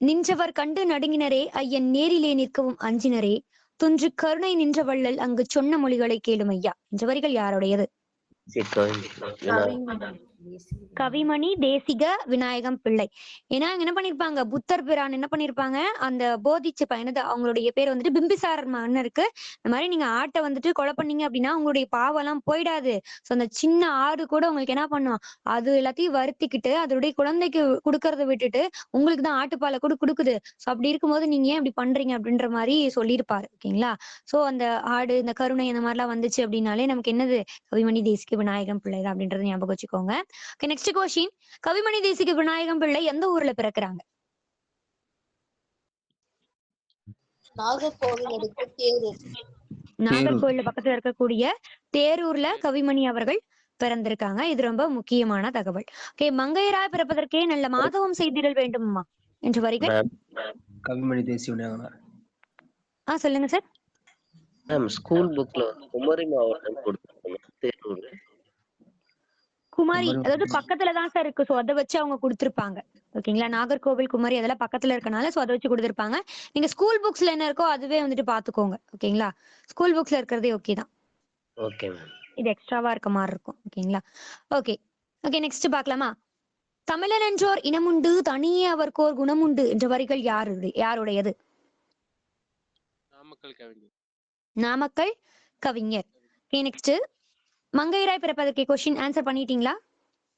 நின்றவர் கண்டு நடுங்கினரே ஐயன் நேரிலே நிற்கவும் அஞ்சினரே துன்று கருணை நின்ற வள்ளல் அங்கு சொன்ன மொழிகளை கேளும் ஐயா என்ற வரிகள் யாருடையது? கவிமணி தேசிக விநாயகம் பிள்ளை. ஏன்னா என்ன பண்ணிருப்பாங்க, புத்தர் பிரான் என்ன பண்ணிருப்பாங்க, அந்த போதிச்ச பயணத்தை அவங்களுடைய பேர் வந்துட்டு பிம்பிசாரர் மன்னருக்கு இந்த மாதிரி நீங்க ஆட்டை வந்துட்டு கொலை பண்ணீங்க அப்படின்னா உங்களுடைய பாவம் எல்லாம் போயிடாது. சோ அந்த சின்ன ஆடு கூட உங்களுக்கு என்ன பண்ணும், அது எல்லாத்தையும் வருத்திக்கிட்டு அதனுடைய குழந்தைக்கு கொடுக்கறத விட்டுட்டு உங்களுக்கு தான் ஆட்டுப்பாலை கூட கொடுக்குது. சோ அப்படி இருக்கும்போது நீங்க ஏன் இப்படி பண்றீங்க அப்படின்ற மாதிரி சொல்லியிருப்பாரு. ஓகேங்களா. சோ அந்த ஆடு இந்த கருணை இந்த மாதிரி எல்லாம் வந்துச்சு அப்படின்னாலே நமக்கு என்னது, கவிமணி தேசிக விநாயகம் பிள்ளை தான் அப்படின்றத ஞாபகம் வச்சுக்கோங்க. நெக்ஸ்ட் கொஸ்டின், கவிமணி தேசிக விநாயகம் பிள்ளை எந்த ஊர்ல பிறக்குறாங்க? நாகர்கோவில் பக்கத்துல இருக்கக்கூடிய தேரூர்ல கவிமணி அவர்கள் பிறந்திருக்காங்க. இது ரொம்ப முக்கியமான தகவல். ஓகே, மங்கையராய் பிறப்பதற்கே நல்ல மாதவம் செய்திடல் வேண்டுமா என்று வரிகள். கவிமணி தேசிய விநாயகனா சொல்லுங்க சார். ஸ்கூல் புக்ல குமரி மாவட்டம் கொடுத்திருக்காங்க, தேரூர். குமாரி அதாவது பக்கத்துலதான் சார் இருக்கு. சோ அதை வச்சு அவங்க கொடுத்திருப்பாங்க. ஓகேங்களா. நாகர்கோவில் குமரி அதெல்லாம் பக்கத்துல இருக்கனால சோ அதை வச்சு கொடுத்திருப்பாங்க. நீங்க ஸ்கூல் புக்ஸ்ல என்ன இருக்கோ அதுவே வந்துட்டு பாத்துக்கோங்க. ஓகேங்களா. ஸ்கூல் புக்ஸ்ல இருக்கிறதே ஓகே தான். Okay ma'am. இது எக்ஸ்ட்ராவா இருக்க மாதிரி இருக்கும். ஓகேங்களா. ஓகே ஓகே நெக்ஸ்ட் பாக்கலாமா. தமிழன் என்றோர் இனமுண்டு, தனியே அவர்கோர் குணமுண்டு என்ற வரிகள் யாருடையது? நாமக்கல் கவிஞர். ஓகே நெக்ஸ்ட், மங்கையராய் பிறப்பதற்கு கொஸ்டின் ஆன்சர் பண்ணிட்டீங்களா?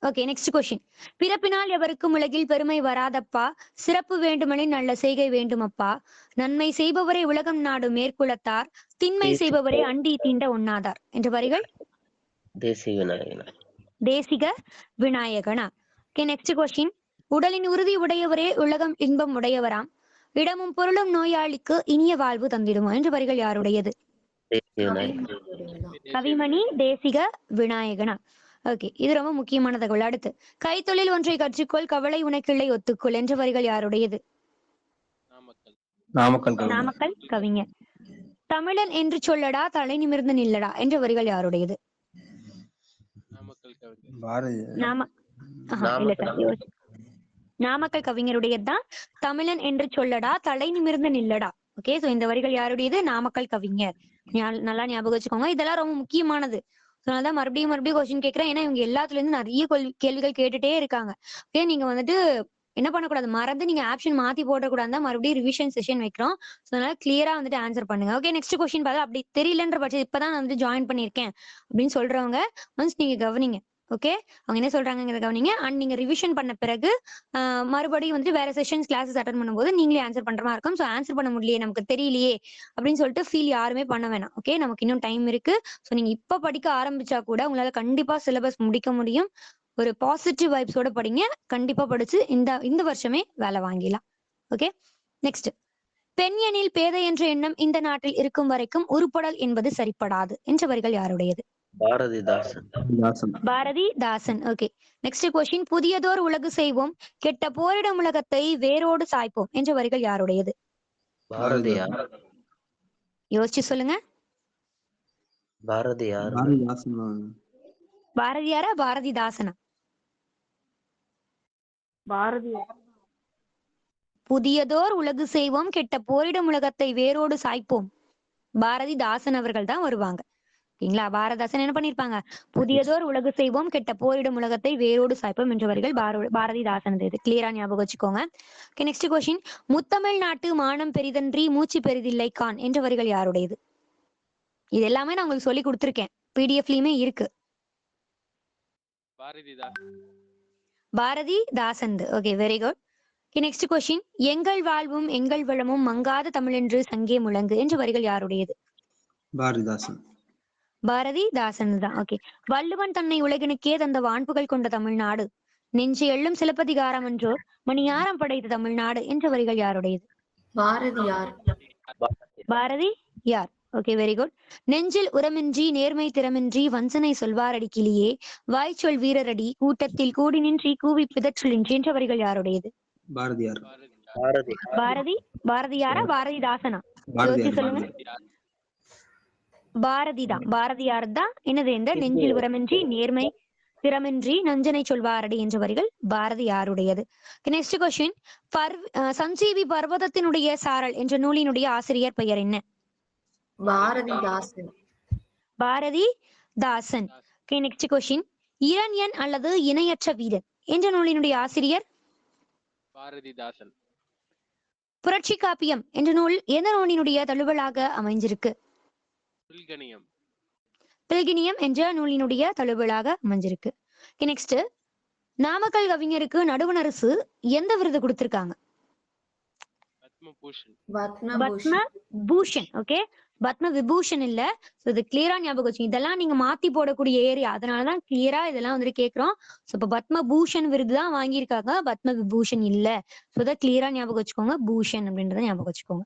ஓகே நெக்ஸ்ட் கொஸ்டின், பிறப்பினால் எவருக்கும் உலகில் பெருமை வராதப்பா, சிறப்பு வேண்டுமெனில் நல்ல செய்கை வேண்டுமப்பா, நன்மை செய்பவரை உலகம் நாடு மேற்குலத்தார், திண்மை செய்பவரை அண்டி தீண்ட ஒண்ணாதார் என்ற வரிகள் தேசிக விநாயகனா. தேசிக விநாயகனா. ஓகே நெக்ஸ்ட் கொஸ்டின், உடலின் உறுதி உடையவரே உலகம் இன்பம் உடையவராம், இடமும் பொருளும் நோயாளிக்கு இனிய வாழ்வு தந்திடுமா என்ற வரிகள் யாருடையது? கவிமணி தேசிக விநாயகனா. ஓகே, இது ரொம்ப முக்கியமான தகவல். அடுத்து, கைத்தொழில் ஒன்றை கற்றுக்கொள், கவலை உனக்கில்லை ஒத்துக்கொள் என்ற வரிகள் யாருடையது? நாமக்கல் கவிஞர். தமிழன் என்று சொல்லடா, தலை நிமிர்ந்து நில்லடா என்ற வரிகள் யாருடையது? நாமக்கல் கவிஞருடையதுதான். தமிழன் என்று சொல்லடா, தலை நிமிர்ந்து நில்லடா. ஓகே, சோ இந்த வரிகள் யாருடையது? நாமக்கல் கவிஞர். நல்லா ஞாபகம் வச்சுக்கோங்க. இதெல்லாம் ரொம்ப முக்கியமானது. அதனாலதான் மறுபடியும் கொஸ்டின் கேட்கிறேன். ஏன்னா இவங்க எல்லாத்துல இருந்து நிறைய கேள்விகள் கேட்டுட்டே இருக்காங்க. ஓகே, நீங்க வந்துட்டு என்ன பண்ணக்கூடாது, மறந்து நீங்க ஆப்ஷன் மாத்தி போடக்கூடாது. மறுபடியும் ரிவிஷன் செஷன் வைக்கிறோம். அதனால கிளியரா வந்துட்டு ஆன்சர் பண்ணுங்க. ஓகே, நெக்ஸ்ட் கொஸ்டின் பார்த்தா அப்படி தெரியலன்ற பட்சம் இப்பதான் நான் வந்து ஜாயின் பண்ணிருக்கேன் அப்படின்னு சொல்றவங்க ஒன்ஸ் நீங்க கவனிங்க. ஓகே, அவங்க என்ன சொல்றாங்கிறத கவனிங்க. அண்ட் நீங்க ரிவிஷன் பண்ண பிறகு மறுபடியும் வந்துட்டு வேற செஷன்ஸ் கிளாஸஸ் அட்டன் பண்ணும்போது நீங்களே ஆன்சர் பண்ற மாதிரி இருக்கும். ஸோ ஆன்சர் பண்ண முடியலையே, நமக்கு தெரியலையே அப்படின்னு சொல்லிட்டு ஃபீல் யாருமே பண்ண வேணாம். ஓகே, நமக்கு இன்னும் டைம் இருக்கு. ஸோ நீங்க இப்ப படிக்க ஆரம்பிச்சா கூட உங்களால கண்டிப்பா சிலபஸ் முடிக்க முடியும். ஒரு பாசிட்டிவ் வைப்ஸோட படிங்க. கண்டிப்பா படிச்சு இந்த வருஷமே வேலை வாங்கிடலாம். ஓகே, நெக்ஸ்ட், பெண் எனில் பேதை என்ற எண்ணம் இந்த நாட்டில் இருக்கும் வரைக்கும் உருப்படல் என்பது சரிப்படாது என்ற வரிகள் யாருடையது? பாரதிதாசன். ஓகே, நெக்ஸ்ட் கொஸ்டின், புதியதோர் உலகு செய்வோம், கெட்ட போரிடும் உலகத்தை வேரோடு சாய்ப்போம் என்ற வரிகள் யாருடையது? யோசிச்சு சொல்லுங்க. பாரதியாரா பாரதிதாசனா? புதியதோர் உலகு செய்வோம், கெட்ட போரிடும் உலகத்தை வேரோடு சாய்ப்போம். பாரதிதாசன் அவர்கள் தான் வருவாங்க. ஓகேங்களா. பாரதிதாசன் என்ன பண்ணிருப்பாங்க, புதியதோர் உலகு செய்வோம், கெட்ட போரிடும் உலகத்தை வேரோடு சாய்ப்போம் என்ற வரிகள் பாரதிதாசன். இது கிளியரா ஞாபகம் வச்சுக்கோங்க. ஓகே, நெக்ஸ்ட் கொஸ்டின், முத்தமிழ் நாட்டு மானம் பெரிதன்றி மூச்சு பெரிதில்லை கான் என்ற வரிகள் யாருடையது? இது எல்லாமே நான் உங்களுக்கு சொல்லி கொடுத்துருக்கேன், பிடிஎஃப்லயுமே இருக்கு. Bharathidasan. Okay, very good. Next question, எங்கள் வாழ்வும் எங்கள் வளமும் மங்காத தமிழென்று சங்கே முழங்கு என்ற வரிகள் யாருடையது? பாரதிதாசன் தான். ஓகே, வள்ளுவன் தன்னை உலகினுக்கே தந்த வான்புகள் கொண்ட தமிழ்நாடு, நெஞ்சு எள்ளும் சிலப்பதிகாரம் என்றோ மணியாரம் படைத்த தமிழ்நாடு என்ற வரிகள் யாருடையது? பாரதியார். Okay, very good. நெஞ்சில் உரமின்றி நேர்மை திறமின்றி வஞ்சனை சொல்வாரடி கிளியே, வாய்ச்சொல் வீரரடி கூட்டத்தில் கூடி நின்றி கூவி பிதற்றலின்றி என்ற வரிகள் யாருடையது? பாரதியாரா பாரதிதாசனா? யோசிச்சு சொல்லுங்க. பாரதியார் தான். என்னது? இந்த நெஞ்சில் உரமின்றி நேர்மை திறமின்றி நஞ்சனை சொல்வாரடி என்ற வரிகள் பாரதியாருடையது. நெக்ஸ்ட் கொஸ்டின், சஞ்சீவி பர்வதத்தினுடைய சாரல் என்ற நூலினுடைய ஆசிரியர் பெயர் என்ன? Bharathidasan. Okay next question. Iranyan அல்லது இணையற்ற வீரன் என்ற நூலினுடைய ஆசிரியர்? பாரதிதாசன். புரட்சி காப்பியம் என்ற நூல் எந்த நூலினுடைய தழுவலாக அமைஞ்சிருக்கு? பில்கணியம். பில்கினியம் என்ற நூலினுடைய தழுவலாக அமைஞ்சிருக்கு. நெக்ஸ்ட், நாமக்கல் கவிஞருக்கு நடுவணரசு எந்த விருது கொடுத்திருக்காங்க? பத்மபூஷன். பத்ம பூஷன். ஓகே, பத்ம விபூஷன் இல்ல. இது கிளியரா ஞாபகம் வச்சு, இதெல்லாம் நீங்க மாத்தி போடக்கூடிய ஏரியா, அதனாலதான் கிளியரா இதெல்லாம் வந்துட்டு கேட்கிறோம். சோ இப்ப பத்ம பூஷன் விருது தான் வாங்கியிருக்காங்க, பத்ம விபூஷன் இல்ல. சோ இதை கிளியரா ஞாபகம் வச்சுக்கோங்க, பூஷன் அப்படின்றத ஞாபகம் வச்சுக்கோங்க.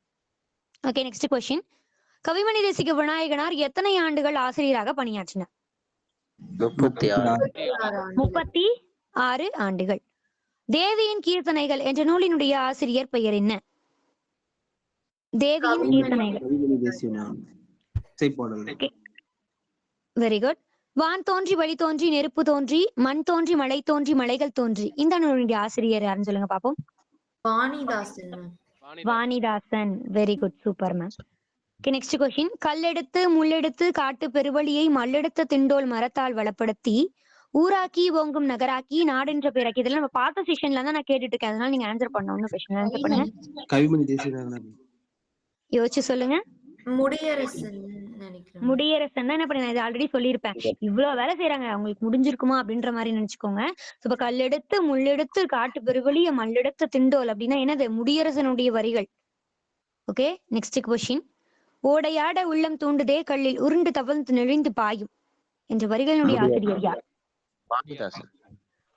Okay next question. Kavimani Desika Vinayaganar எத்தனை ஆண்டுகள் ஆசிரியராக பணியாற்றினார்? 36 ஆண்டுகள். தேவியின் கீர்த்தனைகள் என்ற நூலினுடைய ஆசிரியர் பெயர் என்ன? தேவியின் கீர்த்தனைகள். Very good. வான் தோன்றி வழி தோன்றி நெருப்பு தோன்றி மண் தோன்றி மழை தோன்றி மலைகள் தோன்றி இந்த நூலினுடைய ஆசிரியர் யாருன்னு சொல்லுங்க பாப்போம். Vanidasan. Very good, super ma'am. Next question. கல்லெடுத்து முள்ளெடுத்து காட்டு பெருவழியை மல்லெடுத்த திண்டோல் மரத்தால் வளப்படுத்தி ஊராக்கி ஓங்கும் நகராக்கி நாடென்ற பேராக்கி. இதெல்லாம் நம்ம பார்த்த செஷன்ல தான் நான் கேட்டுட்டு இருக்கேன், அதனால நீங்க ஆன்சர் பண்ணணும். கொஸ்டின் ஆன்சர் பண்ணுங்க. கவிமணி தேசிய யோசிச்சு சொல்லுங்க. முடியரசன் நினைக்கிறேன். முடியரசன் தான். என்ன பண்ண, இது ஆல்ரெடி சொல்லியிருப்பேன். இவ்வளவு வேலை செய்யறாங்க, அவங்களுக்கு முடிஞ்சிருக்குமா அப்படின்ற மாதிரி நினைச்சுக்கோங்க. இப்ப கல்லெடுத்து முள்ளெடுத்து காட்டு பெருவழிய மல்லெடுத்த திண்டோல் அப்படின்னா என்னது? முடியரசனுடைய வரிகள். Okay next question. ஓடையாட உள்ளம் தூண்டுதே கல்லில் உருண்டு தவழ்ந்து நெழிந்து பாயும் என்ற வரிகளினுடைய ஆசிரியர் யார்? வாணிதாசன்.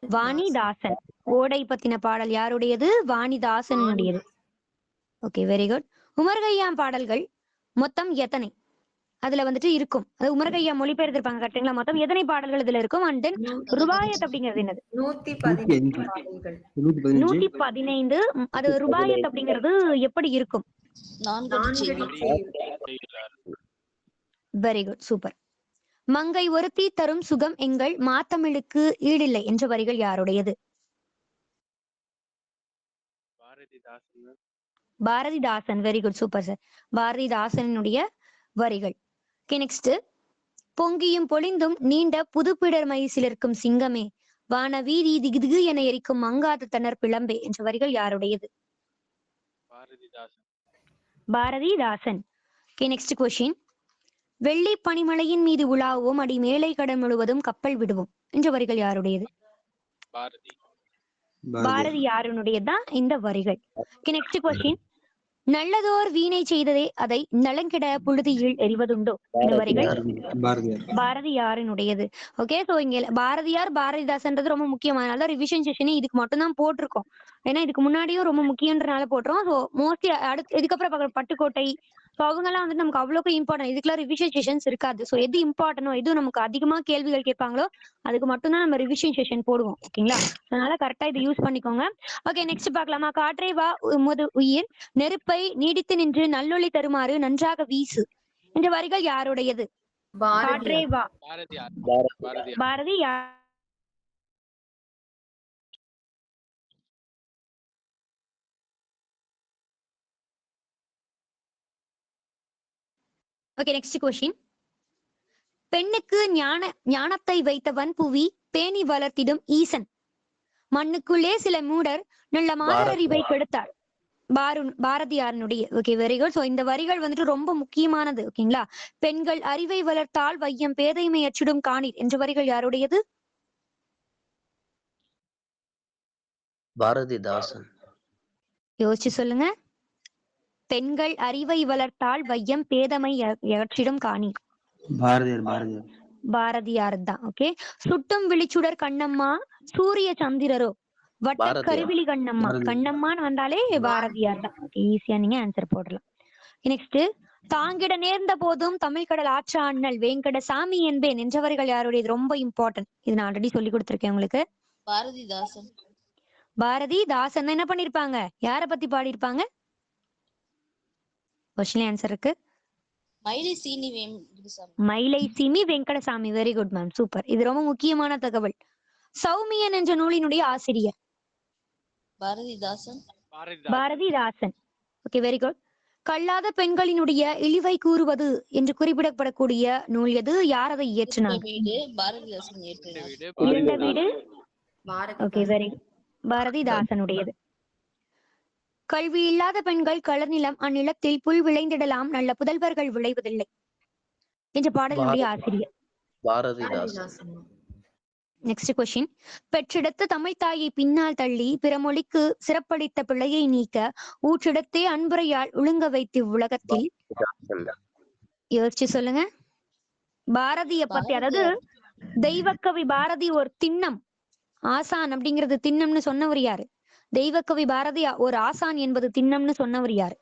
வாணிதாசன். ஓடை பத்தின பாடல் யாருடையது? வாணிதாசனுடையது. Okay very good. உமர்கய்யாம் பாடல்கள் மொத்தம் எத்தனை அதுல வந்துட்டு இருக்கும்? அது உமர்கய்யா மொழிபெயர்த்திருப்பாங்க கரெக்டுங்களா? மொத்தம் எத்தனை பாடல்கள் இதுல இருக்கும்? அண்ட் தென் ருபாயத் அப்படிங்கிறது என்னது? 115. அது ருபாயத் அப்படிங்கிறது எப்படி இருக்கும்? Very good, super. மங்கை ஒருத்தி தரும் சுகம் எங்கள் மாத்தமிழுக்கு ஈடில்லை என்ற வரிகள் யாருடையது? Bharathidasan. Very good, super sir. பாரதிதாசனுடைய வரிகள். நெக்ஸ்ட். பொங்கியும் பொழிந்தும் நீண்ட புதுப்பிடர்மை சிலிர்க்கும் சிங்கமே வான வீதி திகுதிகு என எரிக்கும் மங்காத தனர் பிளம்பே என்ற வரிகள் யாருடையது? பாரதிதாசன். Next question. வெள்ளி பனிமலையின் மீது உலாவும் அடி மேலை கடல் முழுவதும் கப்பல் விடுவோம் என்ற வரிகள் யாருடையது? பாரதியாருடையதான் இந்த வரிகள். Next question. நல்லதோர் வீணை செய்ததே அதை நலங்கிட புழுதியில் எறிவதுண்டோ இந்த வரிகள் பாரதியாரினுடையது. ஓகே, சோ இங்க பாரதியார் பாரதிதாசன்றது ரொம்ப முக்கியமானதால ரிவிஷன் செஷனே இதுக்கு மட்டும் தான் போட்டிருக்கோம். ஏன்னா இதுக்கு முன்னாடியும் ரொம்ப முக்கியன்றனால போட்டுரும். ஸோ மோஸ்ட்லி அடுத்து இதுக்கப்புறம் பட்டுக்கோட்டை, ஸோ அவங்க எல்லாம் வந்துட்டு நமக்கு அவ்வளோக்கு இம்பார்ட்டன்ட், இதுக்கெல்லாம் ரிவிஷன் செஷன்ஸ் இருக்காது. ஸோ எது இம்பார்ட்டனோ எது நமக்கு அதிகமா கேள்விகள் கேட்பாங்களோ அதுக்கு மட்டும் தான் நம்ம ரிவிஷன் செஷன் போடுவோம். ஓகேங்களா? அதனால கரெக்டா இதை யூஸ் பண்ணிக்கோங்க. ஓகே நெக்ஸ்ட் பார்க்கலாமா? காற்றை வா உமது உயிர் நெருப்பை நீடித்து நின்று நல்லொளி தருமாறு நன்றாக வீசு என்ற வரிகள் யாருடையது? காற்றே வா. பாரதியார். Okay next question. பெண்ணுக்கு ஞானத்தை வைத்தவன் புவி பேணி வளர்த்திடும் ஈசன் மண்ணுக்குள்ளே சில மூடர் நல்ல மாதறிவை கெடுத்தார். பாரதியாரனுடைய. Okay very good. ஸோ இந்த வரிகள் வந்துட்டு ரொம்ப முக்கியமானது. ஓகேங்களா? பெண்கள் அறிவை வளர்த்தால் வையம் பேதைமை அச்சிடும் காணீர் என்ற வரிகள் யாருடையது? பாரதிதாசன். யோசிச்சு சொல்லுங்க. பெண்கள் அறிவை வளர்த்தால் வையம் பேதமை அச்சிடும் காணீர். பாரதியார் தான். ஓகே. சுட்டும் விழிச்சுடர் கண்ணம்மா சூரிய சந்திரரோ வட்ட கருவிழி கண்ணம்மா. கண்ணம்மான்னு வந்தாலே பாரதியார் தான். ஈஸியா நீங்க ஆன்சர் போடலாம். நெக்ஸ்ட். தாங்கிட நேர்ந்த போதும் தமிழ் கடல் ஆற்ற அண்ணல் வேங்கட சாமி என்பேன் என்றவர்கள் யாருடைய? இது ரொம்ப இம்பார்ட்டன்ட். இது நான் ஆல்ரெடி சொல்லி கொடுத்திருக்கேன் உங்களுக்கு. பாரதிதாசன். பாரதிதாசன் என்ன பண்ணிருப்பாங்க? யார பத்தி பாடியிருப்பாங்க? கொஸ்டின் ஆன்சர் இருக்கு. Mayilai Seeni Venkatasamy. Very good ma'am, super. இது ரொம்ப முக்கியமான தகவல். சௌமியன் என்ற நூலினுடைய ஆசிரியர்? பாரதிதாசன். Okay very good. கல்லாத பெண்களினுடைய இழிவை கூறுவது என்று குறிப்பிடப்படக்கூடிய நூல் எது? யார் அதை இயற்றினார்? வீடு பாரதிதாசன் இயற்றினார். இருண்ட வீடு. ஓகே, பாரதிதாசன். வெரி பாரதிதாசனுடையது. கல்வி இல்லாத பெண்கள் களர்நிலம் அந்நிலத்தில் புல் விளைந்திடலாம், நல்ல புதல்வர்கள் விளைவதில்லை என்ற பாடலினுடைய ஆசிரியர் பாரதிதாசன். Next question. பெற்றெடுத்த தமிழ் தாயை பின்னால் தள்ளி பிற மொழிக்கு சிறப்பளித்த பிழையை நீக்க ஊற்றெடுத்தே அன்புரையால் ஒழுங்க வைத்து உலகத்தில். யோசிச்சு சொல்லுங்க. பாரதிய பத்தி, அதாவது தெய்வக்கவி பாரதி ஒரு திண்ணம், ஆசான் அப்படிங்கிறது திண்ணம்னு சொன்னவர் யாரு? தெய்வக்கவி பாரதி ஒரு ஆசான் என்பது திண்ணம்னு சொன்னவர் யாரு?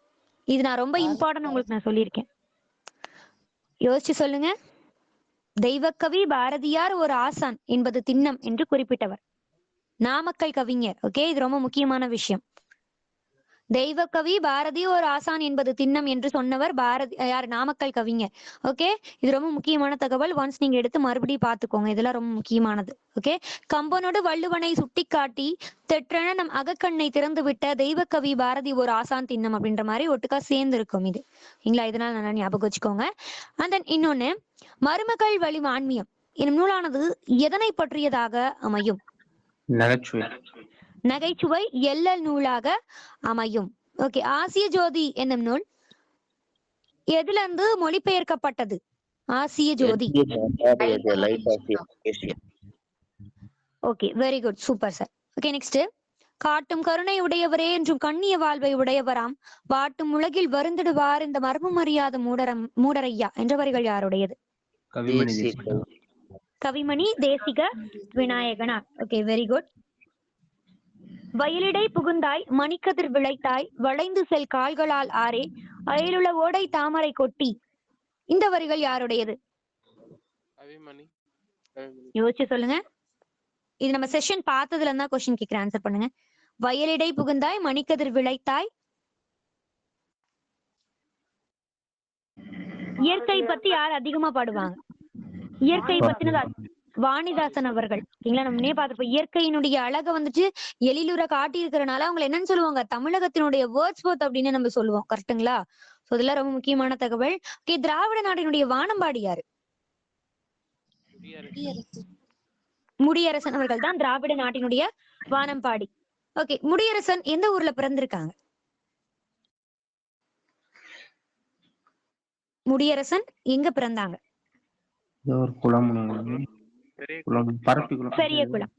இது நான் ரொம்ப இம்பார்ட்டன்ட் உங்களுக்கு நான் சொல்லியிருக்கேன். யோசிச்சு சொல்லுங்க. தெய்வக்கவி பாரதியார் ஒரு ஆசான் என்பது திண்ணம் என்று குறிப்பிட்டவர் நாமக்கல் கவிஞர். ஓகே, இது ரொம்ப முக்கியமான விஷயம். தெய்வக்கவி பாரதி ஒரு ஆசான் என்பது திண்ணம் என்று சொன்னவர் பாரதி யார்? நாமக்கல் கவிஞர். ஓகே, இது ரொம்ப முக்கியமான தகவல். ஒன்ஸ் நீங்க எடுத்து மறுபடியும் பாத்துக்கோங்க, இதெல்லாம் ரொம்ப முக்கியமானது. ஓகே, கம்பனோடு வள்ளுவனை சுட்டி காட்டி தெற்றென நம் அகக்கண்ணை திறந்து விட்ட தெய்வக்கவி பாரதி ஒரு ஆசான் திண்ணம் அப்படின்ற மாதிரி ஒட்டுக்கா சேர்ந்து இருக்கும் இது. இல்லைங்களா? இதனால நல்லா ஞாபகம் வச்சுக்கோங்க. அண்ட் தென் இன்னொன்னு, மருமகள் வழி வான்மியம் எனும் நூலானது எதனை பற்றியதாக அமையும்? நகைச்சுவை எல்லல் நூலாக அமையும். ஓகே, ஆசிய ஜோதி என்னும் நூல் எதுல இருந்து மொழிபெயர்க்கப்பட்டது? Asiya Jothi. Okay, very good, super sir. Okay, next. காட்டும் கருணை உடையவரே என்றும் கண்ணிய வாழ்வை உடையவராம் வாட்டும் உலகில் வருந்திடுவார் இந்த மர்மம் அறியாத மூடரையா என்றவர்கள் யாருடையது? Kavimani Desika Vinayagana. Okay, very good. வயலிடை புகுந்தாய் மணிக்கதிர் விளைத்தாய் வளைந்து செல் கால்களால் ஆரே அயலுள்ள ஓடை தாமரை கொட்டி இந்த வரிகள் யாருடையது? யோசிச்சு சொல்லுங்க. இது நம்ம செஷன் பார்த்ததுல இருந்தா கொஸ்டின் கேக்குறேன், ஆன்சர் பண்ணுங்க. வயலிடை புகுந்தாய் மணிக்கதிர் விளைத்தாய். இயற்கை பத்தி யார் அதிகமா பாடுவாங்க? இயற்கை பத்தினது வாணிதாசன் அவர்கள். ஓகேங்களா? நம்ம பார்த்துப்போம். இயற்கையினுடைய அழகை வந்துட்டு எழிலுற காட்டி இருக்கிறனால அவங்க என்னன்னு சொல்லுவாங்க? தமிழகத்தினுடைய வேர்ட்ஸ் போத் அப்படின்னு நம்ம சொல்லுவோம். கரெக்டுங்களா? சோ இதெல்லாம் ரொம்ப முக்கியமான தகவல். ஓகே, திராவிட நாட்டினுடைய வானம்பாடி யாரு? முடியரசன் அவர்கள் தான் திராவிட நாட்டினுடைய வானம்பாடி. ஓகே, முடியரசன் எந்த ஊர்ல பிறந்திருக்காங்க? முடியரசன் எங்க பிறந்தாங்க? பெரிய குளம்.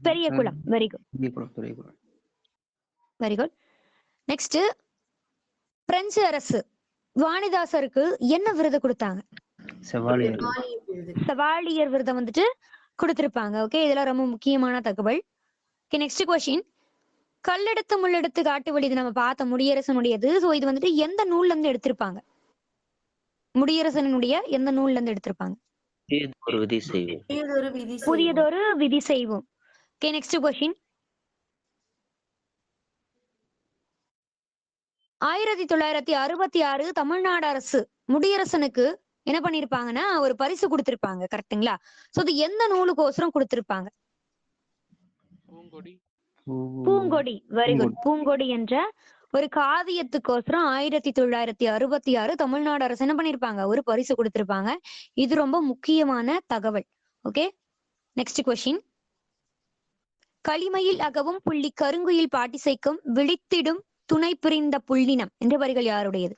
பெரிய குளம். Very good, very good. Next, French அரசு வாணிதாசருக்கு என்ன விருது கொடுத்தாங்க? செவாலியர் விருதை வந்துட்டு கொடுத்திருப்பாங்க. ஓகே, இதெல்லாம் ரொம்ப முக்கியமான தகவல். Okay, next question. கல்லெடுத்து முள்ளெடுத்து காட்டு வழி, இது நம்ம பார்த்த முடியரசனுடையது. சோ இது வந்துட்டு எந்த நூல்ல இருந்து எடுத்திருப்பாங்க? முடியரசனுடைய எந்த நூல்ல இருந்து எடுத்திருப்பாங்க? புதியதொரு விதி செய்வோம். Okay, next question. 1966 தமிழ்நாடு அரசு முடியரசனுக்கு என்ன பண்ணிருப்பாங்கன்னா ஒரு பரிசு கொடுத்திருப்பாங்க. கரெக்டுங்களா? சோ இது எந்த நூலுக்கோசரம் கொடுத்திருப்பாங்க? பூங்கொடி. Very good. பூங்கொடி என்ற ஒரு காவியத்துக்கோசரம் 1966 தமிழ்நாடு அரசு என்ன பண்ணிருப்பாங்க? ஒரு பரிசு கொடுத்திருப்பாங்க. இது ரொம்ப முக்கியமான தகவல். Okay, next question. களிமையில் அகவும் புள்ளி கருங்குயில் பாட்டிசைக்கும் விழித்திடும் துணை பிரிந்த புள்ளினம் என்ற வரிகள் யாருடையது?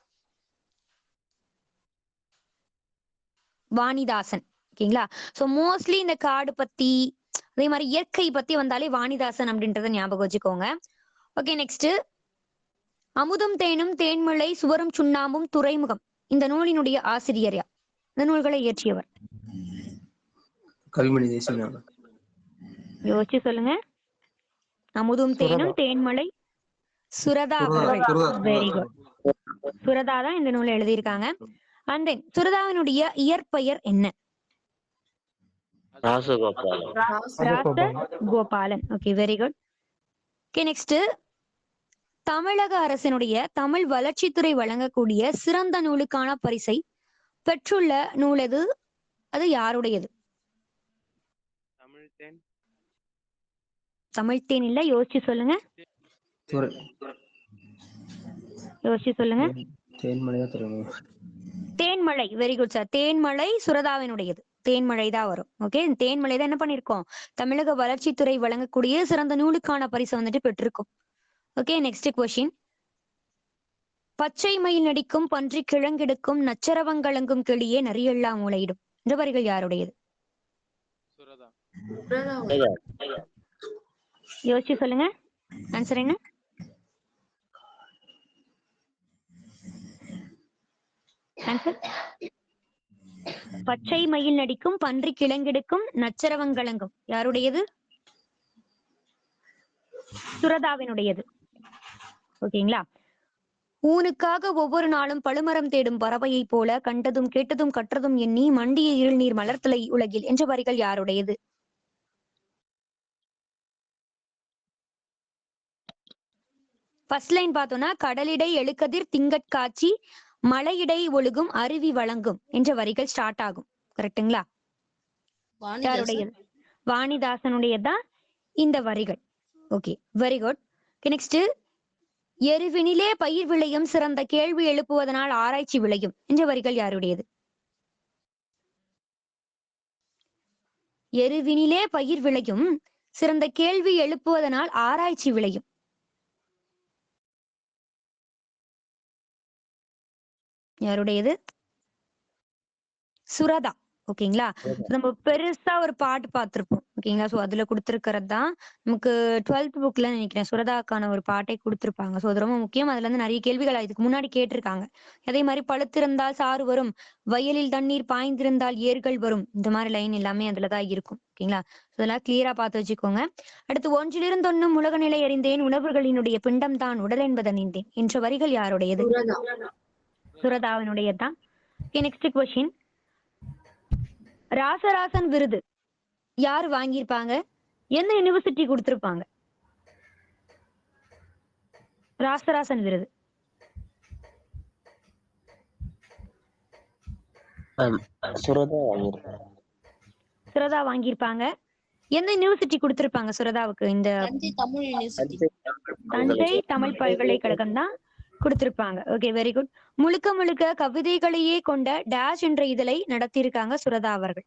வாணிதாசன். ஓகேங்களா? சோ மோஸ்ட்லி இந்த காடு பத்தி அதே மாதிரி இயற்கை பத்தி வந்தாலே வாணிதாசன் அப்படின்றத ஞாபகம் வச்சுக்கோங்க. Okay, next. அமுதும் தேனும் தேன்மலை சுவரும் சுண்ணாம்பும் துறைமுகம் இந்த நூலினுடைய ஆசிரியர் யார்? இந்த நூல்களை இயற்றியவர்? கவிமணி தேசிகன். யோசிச்சு சொல்லுங்க. அமுதும் தேனும் தேன்மலை சுரதா அவர்கள். Very good. சுரதா தான் இந்த நூலை எழுதியிருக்காங்க. அண்ட் தென் சுரதாவினுடைய இயற்பெயர் என்ன? Rajagopalan. Okay, very good. Okay, next. தமிழக அரசினுடைய தமிழ் வளர்ச்சித்துறை வழங்கக்கூடிய சிறந்த நூலுக்கான பரிசை பெற்றுள்ள நூல் எது? அது யாருடையது? தமிழ்த்தேன் இல்ல, யோசிச்சு சொல்லுங்க. யோசிச்சு சொல்லுங்க. தேன்மலை தான் தெரியும். தேன்மழை, வெரி குட் சார். தேன்மழை சுரதாவினுடையது. தேன்மழை தான் வரும். ஓகே, தேன்மழை தான் என்ன பண்ணிருக்கோம், தமிழக வளர்ச்சித்துறை வழங்கக்கூடிய சிறந்த நூலுக்கான பரிசு வந்துட்டு பெற்றிருக்கும். Okay, next question. பச்சை மயில் நடிக்கும் பன்றி கிழங்கெடுக்கும் நச்சரவங்களங்கும் கிளியே நரியெல்லாம் மூளையிடும் என்ற வரிகள் யாருடையது? சுரதா. யோசிச்சு சொல்லுங்க, ஆன்சர் என்ன? ஆன்சர். பச்சை மயில் நடிக்கும் பன்றி கிழங்கெடுக்கும் நச்சரவங்களங்கும் யாருடையது? சுரதாவினுடையது. ஓகேங்களா. ஊனுக்காக ஒவ்வொரு நாளும் பழுமரம் தேடும் பறவையை போல கண்டதும் கேட்டதும் கற்றதும் எண்ணி மண்டிய இருள் நீர் மலர்த்தலை உலகில் என்ற வரிகள் யாருடையது? ஃபர்ஸ்ட் லைன் பார்த்தோம்னா, கடலிடை எழுக்கதிர் திங்கட்காட்சி மலையிடை ஒழுகும் அருவி வழங்கும் என்ற வரிகள் ஸ்டார்ட் ஆகும். கரெக்டுங்களா? யாருடையது? வாணிதாசனுடையதான் இந்த வரிகள். Okay, very good. நெக்ஸ்ட். எருவினிலே பயிர் விளையும் சிறந்த கேள்வி எழுப்புவதனால் ஆராய்ச்சி விளையும் என்ற வரிகள் யாருடையது? எருவினிலே பயிர் விளையும் சிறந்த கேள்வி எழுப்புவதனால் ஆராய்ச்சி விளையும். யாருடையது? சுரதா. ஓகேங்களா. நம்ம பெருசா ஒரு பாட்டு பார்த்திருப்போம். ஓகேங்களா. சோ அதுல கொடுத்திருக்கிறது தான் நமக்கு 12th புக்ல நினைக்கிறேன், சுரதாக்கான ஒரு பாட்டை கொடுத்திருப்பாங்க. சோ அது ரொம்ப முக்கியம். அதுல இருந்து நிறைய கேள்விகள் இதுக்கு முன்னாடி கேட்டிருக்காங்க. அதே மாதிரி பழுத்திருந்தால் சாறு வரும், வயலில் தண்ணீர் பாய்ந்திருந்தால் ஏர்கள் வரும், இந்த மாதிரி லைன் எல்லாமே அதுலதான் இருக்கும். ஓகேங்களா. அதெல்லாம் கிளியரா பார்த்து வச்சுக்கோங்க. அடுத்து, ஒன்றிலிருந்து ஒன்னும் உலக நிலை அறிந்தேன், உணவுகளினுடைய பிண்டம் தான் உடல் என்பதை நின்றேன் என்ற வரிகள் யாருடையது? சுரதாவினுடையதான். Next question. ராசராசன் விருது யார் வாங்கியிருப்பாங்க? எந்த யூனிவர்சிட்டி கொடுத்திருப்பாங்க ராசராசன் விருது? சுரதா வாங்கியிருப்பாங்க. எந்த யூனிவர்சிட்டி கொடுத்திருப்பாங்க சுரதாவுக்கு? இந்த தஞ்சை தமிழ் பல்கலைக்கழகம் தான் கொடுத்திருப்பாங்க. Okay, very good. முழுக்க முழுக்க கவிதைகளையே கொண்ட டேஷ் என்ற இதழை நடத்தியிருக்காங்க சுரதா அவர்கள்.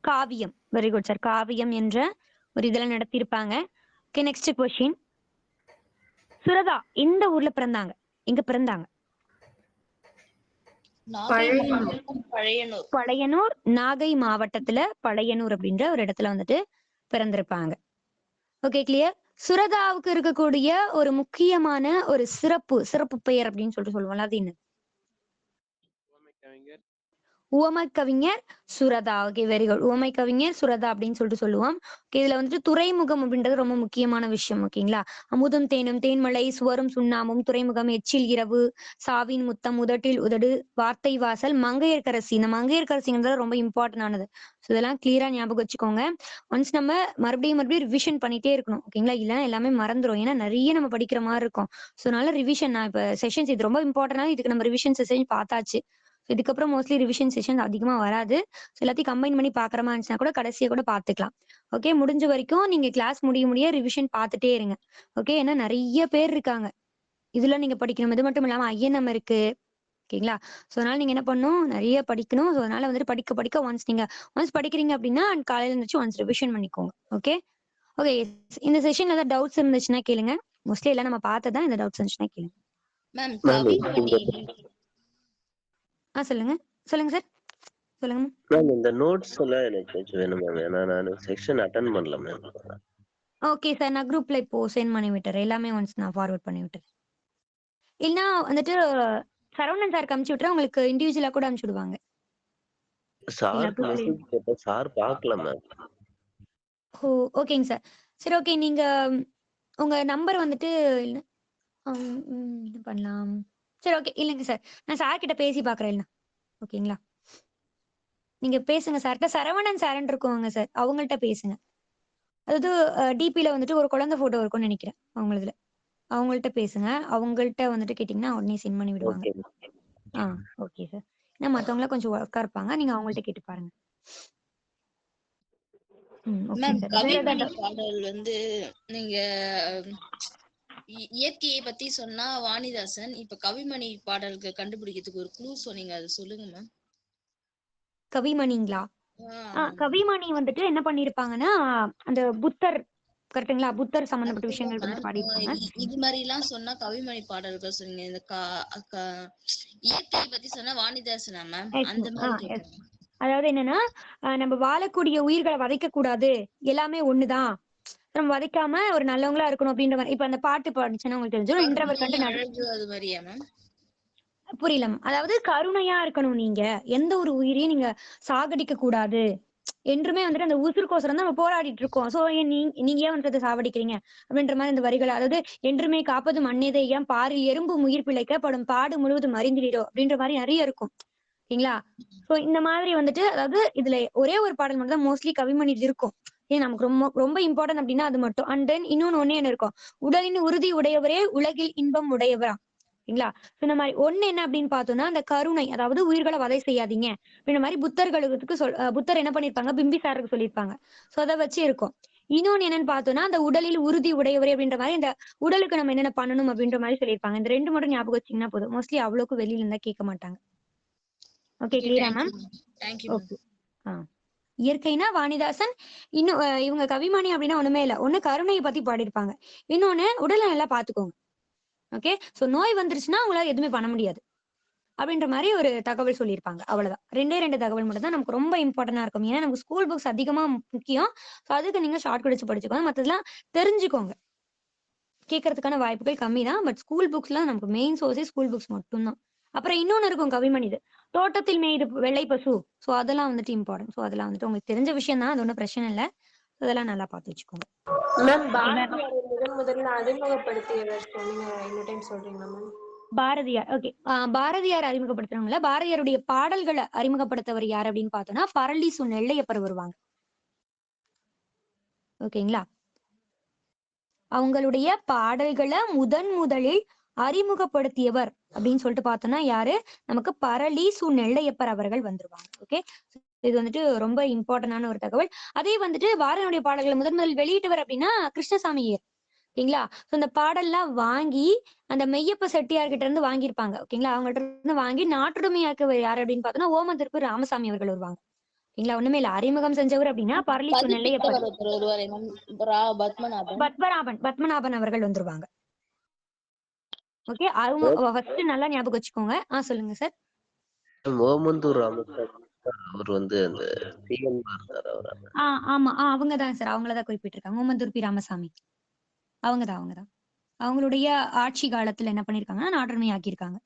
Kaviyam. Very good sir. Kaviyam என்ற ஒரு இதழை நடத்தியிருப்பாங்க. Okay, next question. சுரதா இந்த ஊர்ல பிறந்தாங்க, எங்க பிறந்தாங்க? பழையனூர், நாகை மாவட்டத்துல பழையனூர் அப்படின்ற ஒரு இடத்துல வந்துட்டு பிறந்திருப்பாங்க. Okay, clear. சுரதாவுக்கு இருக்கக்கூடிய ஒரு முக்கியமான ஒரு சிறப்பு பெயர் அப்படின்னு சொல்லிட்டு சொல்லுவோம்ல, அது என்ன? உவமை கவிஞர் சுரதா. Okay, very good. உவமை கவிஞர் சுரதா அப்படின்னு சொல்லிட்டு சொல்லுவோம். இதுல வந்துட்டு துறைமுகம் அப்படின்றது ரொம்ப முக்கியமான விஷயம். ஓகேங்களா. அமுதும் தேனும் தேன்மலை சுவரும் சுண்ணாமும் துறைமுகம் எச்சில் இரவு சாவின் முத்தம் உதட்டில் உதடு வார்த்தை வாசல் மங்கையர்கரசி. இந்த மங்கையர்கரசிங்கிறது ரொம்ப இம்பார்ட்டன்ட் ஆனது. இதெல்லாம் கிளியரா ஞாபகம் வச்சுக்கோங்க. ஒன்ஸ் நம்ம மறுபடியும் ரிவிஷன் பண்ணிட்டே இருக்கணும். ஓகேங்களா. இல்லைன்னா எல்லாமே மறந்துடும். ஏன்னா நிறைய நம்ம படிக்கிற மாதிரி இருக்கும். ஸோ அதனால ரிவிஷன், நான் இப்ப செஷன்ஸ் இது ரொம்ப இம்பார்ட்டன்டான, இதுக்கு நம்ம ரிவிஷன் செஷன் பார்த்தாச்சு. இதுக்கப்புறம் மோஸ்ட்லி ரிவிஷன் செஷன் அதிகமா வராது. எல்லாத்தையும் கம்பைன் பண்ணி பாக்குற மாதிரி இருந்துச்சுன்னா கூட கடைசியா கூட பாத்துக்கலாம். ஓகே, முடிஞ்ச வரைக்கும் நீங்க கிளாஸ் முடிய ரிவிஷன் பார்த்துட்டே இருங்க. ஓகே, ஏன்னா நிறைய பேர் இருக்காங்க இதுல நீங்க படிக்கணும். இது மட்டும் இல்லாம ஐஎன்எம் இருக்கு. ஓகேங்களா. ஸோ அதனால நீங்க என்ன பண்ணணும், நிறைய படிக்கணும். ஸோ அதனால வந்துட்டு படிக்க ஒன்ஸ் படிக்கிறீங்க அப்படின்னா காலையில இருந்துச்சு ஒன்ஸ் ரிவிஷன் பண்ணிக்கோங்க. ஓகே. ஓகே, இந்த செஷன்ல ஏதாவது டவுட்ஸ் இருந்துச்சுன்னா கேளுங்க. மோஸ்ட்லி எல்லாம் நம்ம பார்த்ததான். இந்த டவுட்ஸ் இருந்துச்சுன்னா கேளுங்க. சொல்லுங்க சார். சொல்லுங்க மேம். இந்த நோட்ஸ் எல்லாம் எனக்கு கொஞ்சம் வேணும் மேம். ஏன்னா நான் செக்ஷன் அட்டெண்ட் பண்ணல மேம். ஓகே சார், நான் குரூப்ல இப்போ சென்ட் பண்ணி விட்டுறேன். எல்லாமே ஒன்ஸ் நான் ஃபார்வர்ட் பண்ணி விட்டுறேன். இல்லைன்னா வந்துட்டு சரவணன் சார் அனுப்பிச்சு விட்டுறேன். உங்களுக்கு இண்டிவிஜுவலா கூட அனுப்பிச்சு விடுவாங்க. சார் பார்க்கல மேம். ஓ, ஓகேங்க சார். சரி, ஓகே. நீங்க உங்க நம்பர் வந்துட்டு என்ன பண்ணலாம்? சரி, ஓகே. இல்லைங்க சார், நான் சார் கிட்ட பேசி பாக்குறேன். இல்ல ஓகேங்களா. நீங்க பேசுங்க சார்கிட்ட. சரவணன் சார்ன்னு இருக்குவாங்க சார், அவங்கள்ட்ட பேசுங்க. அதாவது டிபில வந்துட்டு ஒரு குழந்தை போட்டோ இருக்கும்னு நினைக்கிறேன் அவங்களதுல. அவங்கள்ட்ட பேசுங்க. அவங்கள்ட்ட வந்துட்டு கேட்டீங்கன்னா உடனே சென்ட் பண்ணி விடுவாங்க. Okay sir. ஏன்னா மத்தவங்கள கொஞ்சம் ஒர்க்கா இருப்பாங்க. நீங்க அவங்கள்ட்ட கேட்டு பாருங்க. மேம், கவிமணி பாடல் வந்து நீங்க இயற்கையை பத்தி சொன்னா வாணிதாசன். இப்ப கவிமணி பாடல்கள் கண்டுபிடிக்கிறதுக்கு ஒரு க்ளூ சொன்னீங்க, அது சொல்லுங்க மேம். கவிமணிங்களா? கவிமணி வந்துட்டு என்ன பண்ணிருப்பாங்கன்னா, அந்த புத்தர் கரெக்ட்டுங்களா? புத்தர் சம்பந்தப்பட்ட விஷயங்கள் வந்துட்டு பாடிருப்பாங்க. இது மாதிரி எல்லாம் சொன்னா கவிமணி பாடல்கள் சொன்னீங்க. இந்த இயற்கையை பத்தி சொன்னா வாணிதாசனா மேம்? அந்த மாதிரி அதாவது என்னன்னா, நம்ம வாழக்கூடிய உயிர்களை வதைக்க கூடாது, எல்லாமே ஒண்ணுதான், நம்ம வதைக்காம ஒரு நல்லவங்களா இருக்கணும் அப்படின்ற மாதிரி. இப்ப அந்த பாட்டு பாடிச்சுன்னா உங்களுக்கு தெரிஞ்சிடும். இன்றவர் கண்டு அழகு அது மாதிரியா மேம்? புரியல. அதாவது கருணையா இருக்கணும், நீங்க எந்த ஒரு உயிரையும் நீங்க சாகடிக்க கூடாது, என்றுமே வந்துட்டு அந்த உசுருக்கோசரம் தான் நம்ம போராடிட்டு இருக்கோம். சோ நீங்க ஏன் வந்துட்டு சாவடிக்கிறீங்க அப்படின்ற மாதிரி இந்த வரிகள். அதாவது என்றுமே காப்பது மண்ணேதை ஏன் பாரில் எறும்பு உயிர் பிழைக்கப்படும் பாடு முழுவதும் அறிந்திடோ அப்படின்ற மாதிரி நிறைய இருக்கும். ஓகேங்களா? சோ இந்த மாதிரி வந்துட்டு, அதாவது இதுல ஒரே ஒரு பாடல் மட்டும் தான் மோஸ்ட்லி கவிமணி இருக்கும். ஏன் நமக்கு ரொம்ப ரொம்ப இம்பார்ட்டன்ட் அப்படின்னா அது மட்டும். அண்ட் தென் இன்னொன்னு என்ன இருக்கும், உடலின் உறுதி உடையவரே உலகில் இன்பம் உடையவரா. சரிங்களா? இந்த மாதிரி ஒண்ணு என்ன அப்படின்னு பார்த்தோம்னா, அந்த கருணை, அதாவது உயிர்களை வதை செய்யாதீங்க அப்படின்ற மாதிரி புத்தர்களுக்கு புத்தர் என்ன பண்ணிருப்பாங்க, பிம்பிசாருக்கு சொல்லியிருப்பாங்க. சோ அதை வச்சு இருக்கும். இன்னொன்னு என்னன்னு பார்த்தோம்னா, அந்த உடலில் உறுதி உடையவரே அப்படின்ற மாதிரி இந்த உடலுக்கு நம்ம என்னென்ன பண்ணணும் அப்படின்ற மாதிரி சொல்லியிருப்பாங்க. இந்த ரெண்டு மட்டும் ஞாபகம் வச்சீங்கன்னா போதும். மோஸ்ட்லி அவ்வளவுக்கு வெளியில இருந்தா கேட்க மாட்டாங்க. ஓகே, கிளியரா மேம்? ஓகே. இயற்கைனா வாணிதாசன். இன்னும் இவங்க கவிமணி அப்படின்னா ஒண்ணுமே இல்ல. ஒண்ணு கருணையை பத்தி பாடிருப்பாங்க, இன்னொன்னு உடலை நல்லா பாத்துக்கோங்க. ஓகே, சோ நோய் வந்துருச்சுன்னா உங்களால எதுவுமே பண்ண முடியாது அப்படின்ற மாதிரி ஒரு தகவல் சொல்லியிருப்பாங்க. அவ்வளவுதான். ரெண்டு தகவல் மட்டும் தான் நமக்கு ரொம்ப இம்பார்ட்டன்டா இருக்கும். ஏன்னா நமக்கு ஸ்கூல் புக்ஸ் அதிகமா முக்கியம். ஸோ அதுக்கு நீங்க ஷார்ட் கடிச்சு படிச்சுக்கோங்க, மற்றதெல்லாம் தெரிஞ்சுக்கோங்க. கேட்கறதுக்கான வாய்ப்புகள் கம்மி தான். பட் ஸ்கூல் புக்ஸ்லாம் நமக்கு மெயின் சோர்ஸே ஸ்கூல் புக்ஸ் மட்டும்தான். அப்புறம் இன்னொன்னு இருக்கும் கவிமணிது, தோட்டத்தில் மேய்து வெள்ளை பசு. சோ அதெல்லாம் வந்துட்டு இம்பார்ட்டன்ட். சோ அதெல்லாம் வந்துட்டு உங்களுக்கு தெரிஞ்ச விஷயம் தான், அது ஒன்றும் பிரச்சனை இல்லை. அதெல்லாம் நல்லா பார்த்து வச்சுக்கோங்க. மேம் பாரதியாரை முதல்ல அறிமுகப்படுத்தியவர் சொன்னீங்க, இன்னொரு டைம் சொல்றீங்களா மேம்? பாரதியார். ஓகே, பாரதியார் அறிமுகப்படுத்துறவங்கள, பாரதியாருடைய பாடல்களை அறிமுகப்படுத்தவர் யார் அப்படின்னு பார்த்தோம்னா பரளிசு நெல்லையப்பர் வருவாங்க. ஓகேங்களா? அவங்களுடைய பாடல்களை முதலில் அறிமுகப்படுத்தியவர் அப்படின்னு சொல்லிட்டு பார்த்தோம்னா யாரு, நமக்கு பரளிசு நெல்லையப்பர் அவர்கள் வந்துருவாங்க. ஓகே, இது வந்துட்டு ரொம்ப இம்பார்ட்டன்டான ஒரு தகவல். அதே வந்துட்டு பாரதியாருடைய பாடல்களை முதலில் வெளியிட்டவர் அப்படின்னா கிருஷ்ணசாமியர். ஓகேங்களா? சோ இந்த பாடல்லாம் வாங்கி அந்த மெய்யப்ப செட்டியார்கிட்ட இருந்து வாங்கியிருப்பாங்க. ஓகேங்களா? அவங்ககிட்ட இருந்து வாங்கி நாட்டுடைமையாக்க யாரு அப்படின்னு பார்த்தோம்னா ஓமந்திருப்பு ராமசாமி அவர்கள் வருவாங்க. ஓகேங்களா? ஒண்ணுமே இல்ல, அறிமுகம் செஞ்சவர் அப்படின்னா பரளிசு நெல்லையப்பர், பத்மநாபன் அவர்கள் வந்துருவாங்க. ஓகே, அவங்க ஃபர்ஸ்ட் நல்லா ஞாபகம் வச்சுக்கோங்க. சொல்லுங்க சார். ஓமந்தூர் ராமசாமி அவர் வந்து அந்த சிஎம் இருந்தார் அவர். ஆமா, அவங்கதான் சார், அவங்களதான் குறிப்பிட்டிருக்காங்க. ஓமந்தூர் பி ராமசாமி அவங்கதான். அவங்களுடைய ஆட்சி காலத்துல என்ன பண்ணிருக்காங்கன்னா நாட்டுரிமை ஆக்கியிருக்காங்க,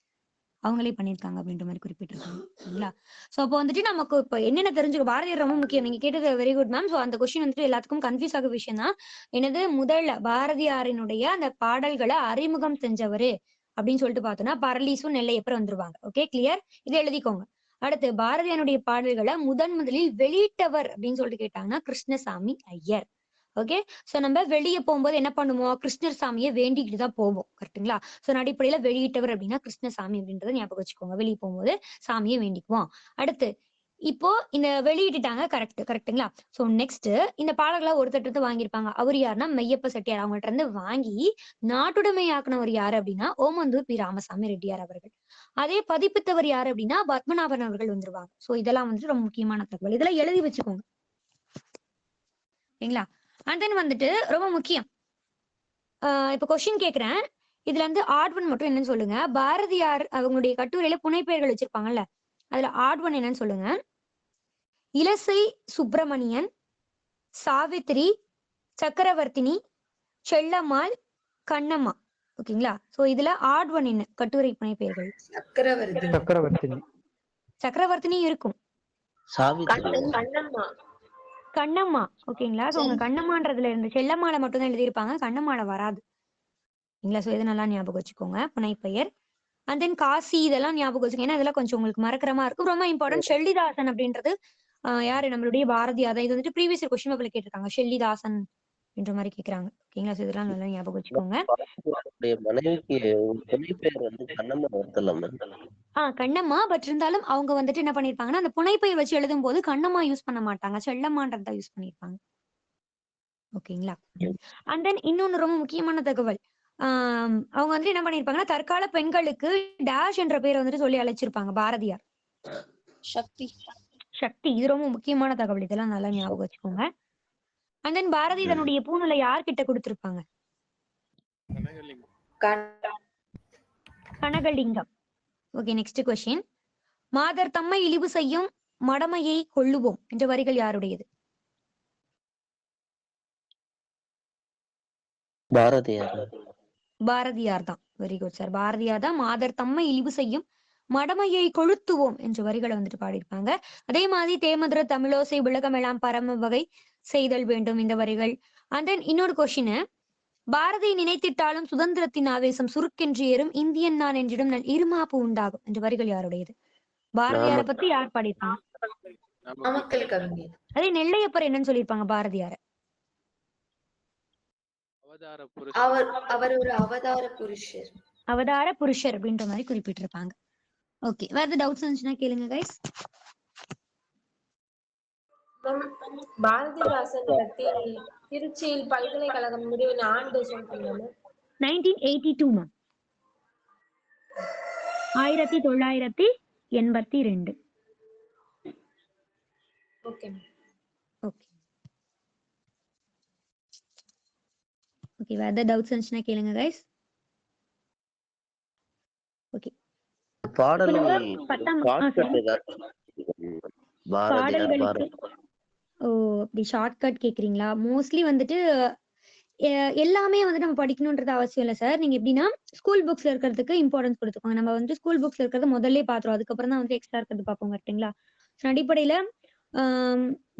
அவங்களே பண்ணிருக்காங்க அப்படின்ற மாதிரி குறிப்பிட்டிருக்காங்க. சரிங்களா? சோ அப்போ வந்துட்டு நமக்கு இப்ப என்னென்ன தெரிஞ்சுக்க, பாரதியார் ரொம்ப முக்கியம். நீங்க கேட்டது வெரி குட் மேம். சோ அந்த கொஸ்டின் வந்துட்டு எல்லாத்துக்கும் கன்ஃபியூஸ் ஆக விஷயம் தான். என்னது, முதல்ல பாரதியாரினுடைய அந்த பாடல்களை அறிமுகம் செஞ்சவரு அப்படின்னு சொல்லிட்டு பார்த்தோம்னா பரளிசு நெல்லையப்பர் வந்துருவாங்க. Okay, clear? இதை எழுதிக்கோங்க. அடுத்து பாரதியாருடைய பாடல்களை முதலில் வெளியிட்டவர் அப்படின்னு சொல்லிட்டு கேட்டாங்கன்னா கிருஷ்ணசாமி ஐயர். ஓகே, சோ நம்ம வெளியே போகும்போது என்ன பண்ணுவோம், கிருஷ்ணர் சாமியை வேண்டிக்கிட்டு தான் போவோம். கரெக்டுங்களா? சோ அடிப்படையில வெளியிட்டவர் அப்படின்னா கிருஷ்ணசாமி அப்படின்றத ஞாபகம் வச்சுக்கோங்க. வெளியே போகும்போது சாமியை வேண்டிக்குவோம். அடுத்து இப்போ இந்த வெளியிட்டுட்டாங்க, கரெக்டுங்களா? சோ நெக்ஸ்ட் இந்த பாடல்களை ஒருத்தட்டு வாங்கியிருப்பாங்க. அவர் யாருன்னா மெய்யப்ப செட்டியார். அவங்கள்ட்ட இருந்து வாங்கி நாட்டுடைமையாக்குனவர் யாரு அப்படின்னா ஓமந்தூர் பி ராமசாமி ரெட்டியார் அவர்கள். அதே பதிப்பித்தவர் யாரு அப்படின்னா பத்மநாபன் அவர்கள் வந்துருவாங்க. சோ இதெல்லாம் வந்துட்டு ரொம்ப முக்கியமான தகவல், இதெல்லாம் எழுதி வச்சுக்கோங்க. சரிங்களா? அண்ட் தென் வந்துட்டு ரொம்ப முக்கியம், இப்ப கொஸ்டின் கேக்குறேன், இதுல இருந்து ஆட் ஒன் மட்டும் என்னன்னு சொல்லுங்க. பாரதியார் அவங்களுடைய கட்டுரையில புனைப்பெயர்கள் வச்சிருப்பாங்கல்ல, அதுல ஆட் ஒன் என்னன்னு சொல்லுங்க. இலசை சுப்பிரமணியன், சாவித்திரி, சக்கரவர்த்தினி, செல்லம்மாள், கண்ணம்மா. ஓகேங்களா? சோ இதுல ஆட் ஒன் என்ன கட்டுரை புனைப்பெயர்கள்? சக்கரவர்த்தினி இருக்கும், கண்ணம்மா. ஓகேங்களா? சோ உங்க கண்ணம்மான்றதுல இருந்து செல்லம்மாளை மட்டும் தான் எழுதியிருப்பாங்க, கண்ணம்மாளை வராது. சரிங்களா? சோ இதை நல்லா ஞாபகம் வச்சுக்கோங்க, புனைப்பெயர். அண்ட் தென் காசி, இதெல்லாம் ஞாபகம் வச்சுக்கோங்க. ஏன்னா இதெல்லாம் கொஞ்சம் உங்களுக்கு மறக்கிற மாதிரி இருக்கும். ரொம்ப இம்பார்ட்டன்ட். ஷெல்லிதாசன் அப்படின்றது யாரு, நம்மளுடைய பாரதியார். இது வந்துட்டு ப்ரீவியஸ் கொஸ்டின் பேப்பர்ல கேட்டிருக்காங்க, ஷெல்லிதாசன் என்ற மாதிரி கேக்குறாங்க. ஓகேங்களா? சோ இதெல்லாம் நல்லா ஞாபகம் வச்சுக்கோங்க. மனைவிக்கு புனைப்பெயர் வந்து கண்ணம்மா வருத்தலாம். கண்ணம்மா. பட் இருந்தாலும் அவங்க வந்துட்டு என்ன பண்ணிருப்பாங்கன்னா அந்த புனைப்பெயர் வச்சு எழுதும் போது கண்ணம்மா யூஸ் பண்ண மாட்டாங்க, செல்லம்மான்றதா யூஸ் பண்ணிருப்பாங்க. ஓகேங்களா? அண்ட் தென் இன்னொன்னு ரொம்ப முக்கியமான தகவல், அவங்க வந்துட்டு என்ன பண்ணிருப்பாங்கன்னா தற்கால பெண்களுக்கு டேஷ் என்ற பேரை வந்துட்டு சொல்லி அழைச்சிருப்பாங்க பாரதியார். சக்தி. சக்தி. இது ரொம்ப முக்கியமான தகவல், இதெல்லாம் நல்லா ஞாபகம் வச்சுக்கோங்க. அண்ட் தென் பாரதி தன்னுடைய பூநூலை யார்கிட்ட கொடுத்திருப்பாங்க? கனகலிங்கம். Okay, next question. மாதர் தம்மை இழிவு செய்யும் மடமையை கொள்ளுவோம் என்ற வரிகள் யாருடையது? பாரதியார். பாரதியார் தான். வெரி குட் சார், பாரதியார் தான் மாதர் தம்மை இழிவு செய்யும் மடமையை கொளுத்துவோம் என்ற வரிகளை வந்துட்டு பாடியிருப்பாங்க. அதே மாதிரி தேமதுர தமிழோசை உலகமெல்லாம் பரம வகை செய்தல் வேண்டும் இந்த வரிகள். அண்ட் தென் இன்னொரு கொஸ்டின், பாரதியை நினைத்திட்டாலும் சுதந்திரத்தின் ஆவேசம் சுருக்கென்று ஏறும் இந்தியன் நான் என்றிடும் இருமாப்பு உண்டாகும் என்ற வரிகள் யாருடையது? பாரதியாரை பத்தி யார் பாடியிருப்பாங்க? அதே நெல்லையப்பர் என்னன்னு சொல்லியிருப்பாங்க பாரதியார? அவர் ஒரு அவதார புருஷர். அவதார புருஷர் அப்படின்ற மாதிரி குறிப்பிட்டிருப்பாங்க. ஓகே, வேற ஏதாவது டவுட்ஸ் இருந்துச்சுன்னா கேளுங்க கைஸ். பாரதிதாசன் பத்தி திருச்சியில் பல்கலைக்கழகம் நிறுவன ஆண்டு சொல்றீங்க? 1982 மேம். 1982. ஓகே ஓகே ஓகே, வேற ஏதாவது டவுட்ஸ் இருந்துச்சுன்னா கேளுங்க கைஸ். ஓகே, பாடல்கள் ஓ அப்படி ஷார்ட்கட் கேக்குறீங்களா? மோஸ்ட்லி வந்துட்டு எல்லாமே வந்து நம்ம படிக்கணும்ன்றது அவசியம் இல்லை சார். நீங்க எப்படின்னா ஸ்கூல் புக்ஸ்ல இருக்கிறதுக்கு இம்பார்ட்டன்ஸ் கொடுத்துக்கோங்க. நம்ம வந்து ஸ்கூல் புக்ஸ்ல இருக்கிறது முதல்ல பாத்துருவோம், அதுக்கப்புறம் தான் வந்து எக்ஸ்ட்ரா இருக்கிறது பார்ப்போம், கரெக்டுங்களா? அடிப்படையில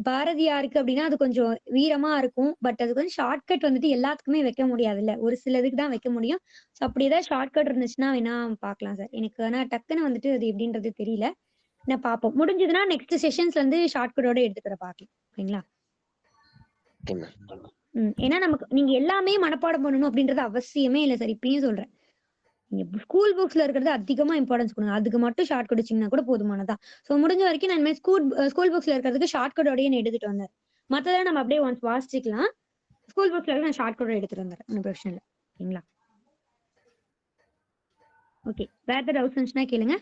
பாரதியாருக்கு அப்படின்னா அது கொஞ்சம் வீரமா இருக்கும். பட் அதுக்கு வந்து ஷார்ட்கட் வந்துட்டு எல்லாத்துக்குமே வைக்க முடியாது இல்ல, ஒரு சிலதுக்கு தான் வைக்க முடியும். ஸோ அப்படி ஏதாவது ஷார்ட்கட் இருந்துச்சுன்னா வேணா பார்க்கலாம் சார். எனக்கு ஆனா டக்குன்னு வந்துட்டு அது எப்படின்றது தெரியல. நான் பார்ப்போம், முடிஞ்சதுன்னா நெக்ஸ்ட் செஷன்ஸ்ல இருந்து ஷார்ட்கட்டோட எடுத்துக்கிற பார்க்கலாம், ஓகேங்களா? ஏன்னா நமக்கு நீங்க எல்லாமே மனப்பாடம் பண்ணணும் அப்படின்றது அவசியமே இல்லை சார். இப்பயும் சொல்றேன், நீங்க ஸ்கூல் புக்ஸ்ல இருக்கிறது அதிகமா இம்பார்ட்டன்ஸ் கொடுங்க. அதுக்கு மட்டும் ஷார்ட் கட் வச்சீங்கன்னா கூட போதுமானதான். ஸோ முடிஞ்ச வரைக்கும் நான் ஸ்கூல் புக்ஸ்ல இருக்கிறதுக்கு ஷார்ட் கட்டோடய நான் எடுத்துட்டு வந்தேன். மற்றதெல்லாம் நம்ம அப்படியே ஒன்ஸ் வாசிச்சுக்கலாம். ஸ்கூல் புக்ஸ்ல நான் ஷார்ட் கட்டோட எடுத்துட்டு வந்தேன், ஒன்றும் பிரச்சனை இல்லை, ஓகேங்களா? ஓகே, வேற ஏதாவது டவுட்ஸ் இருந்துச்சுன்னா கேளுங்க.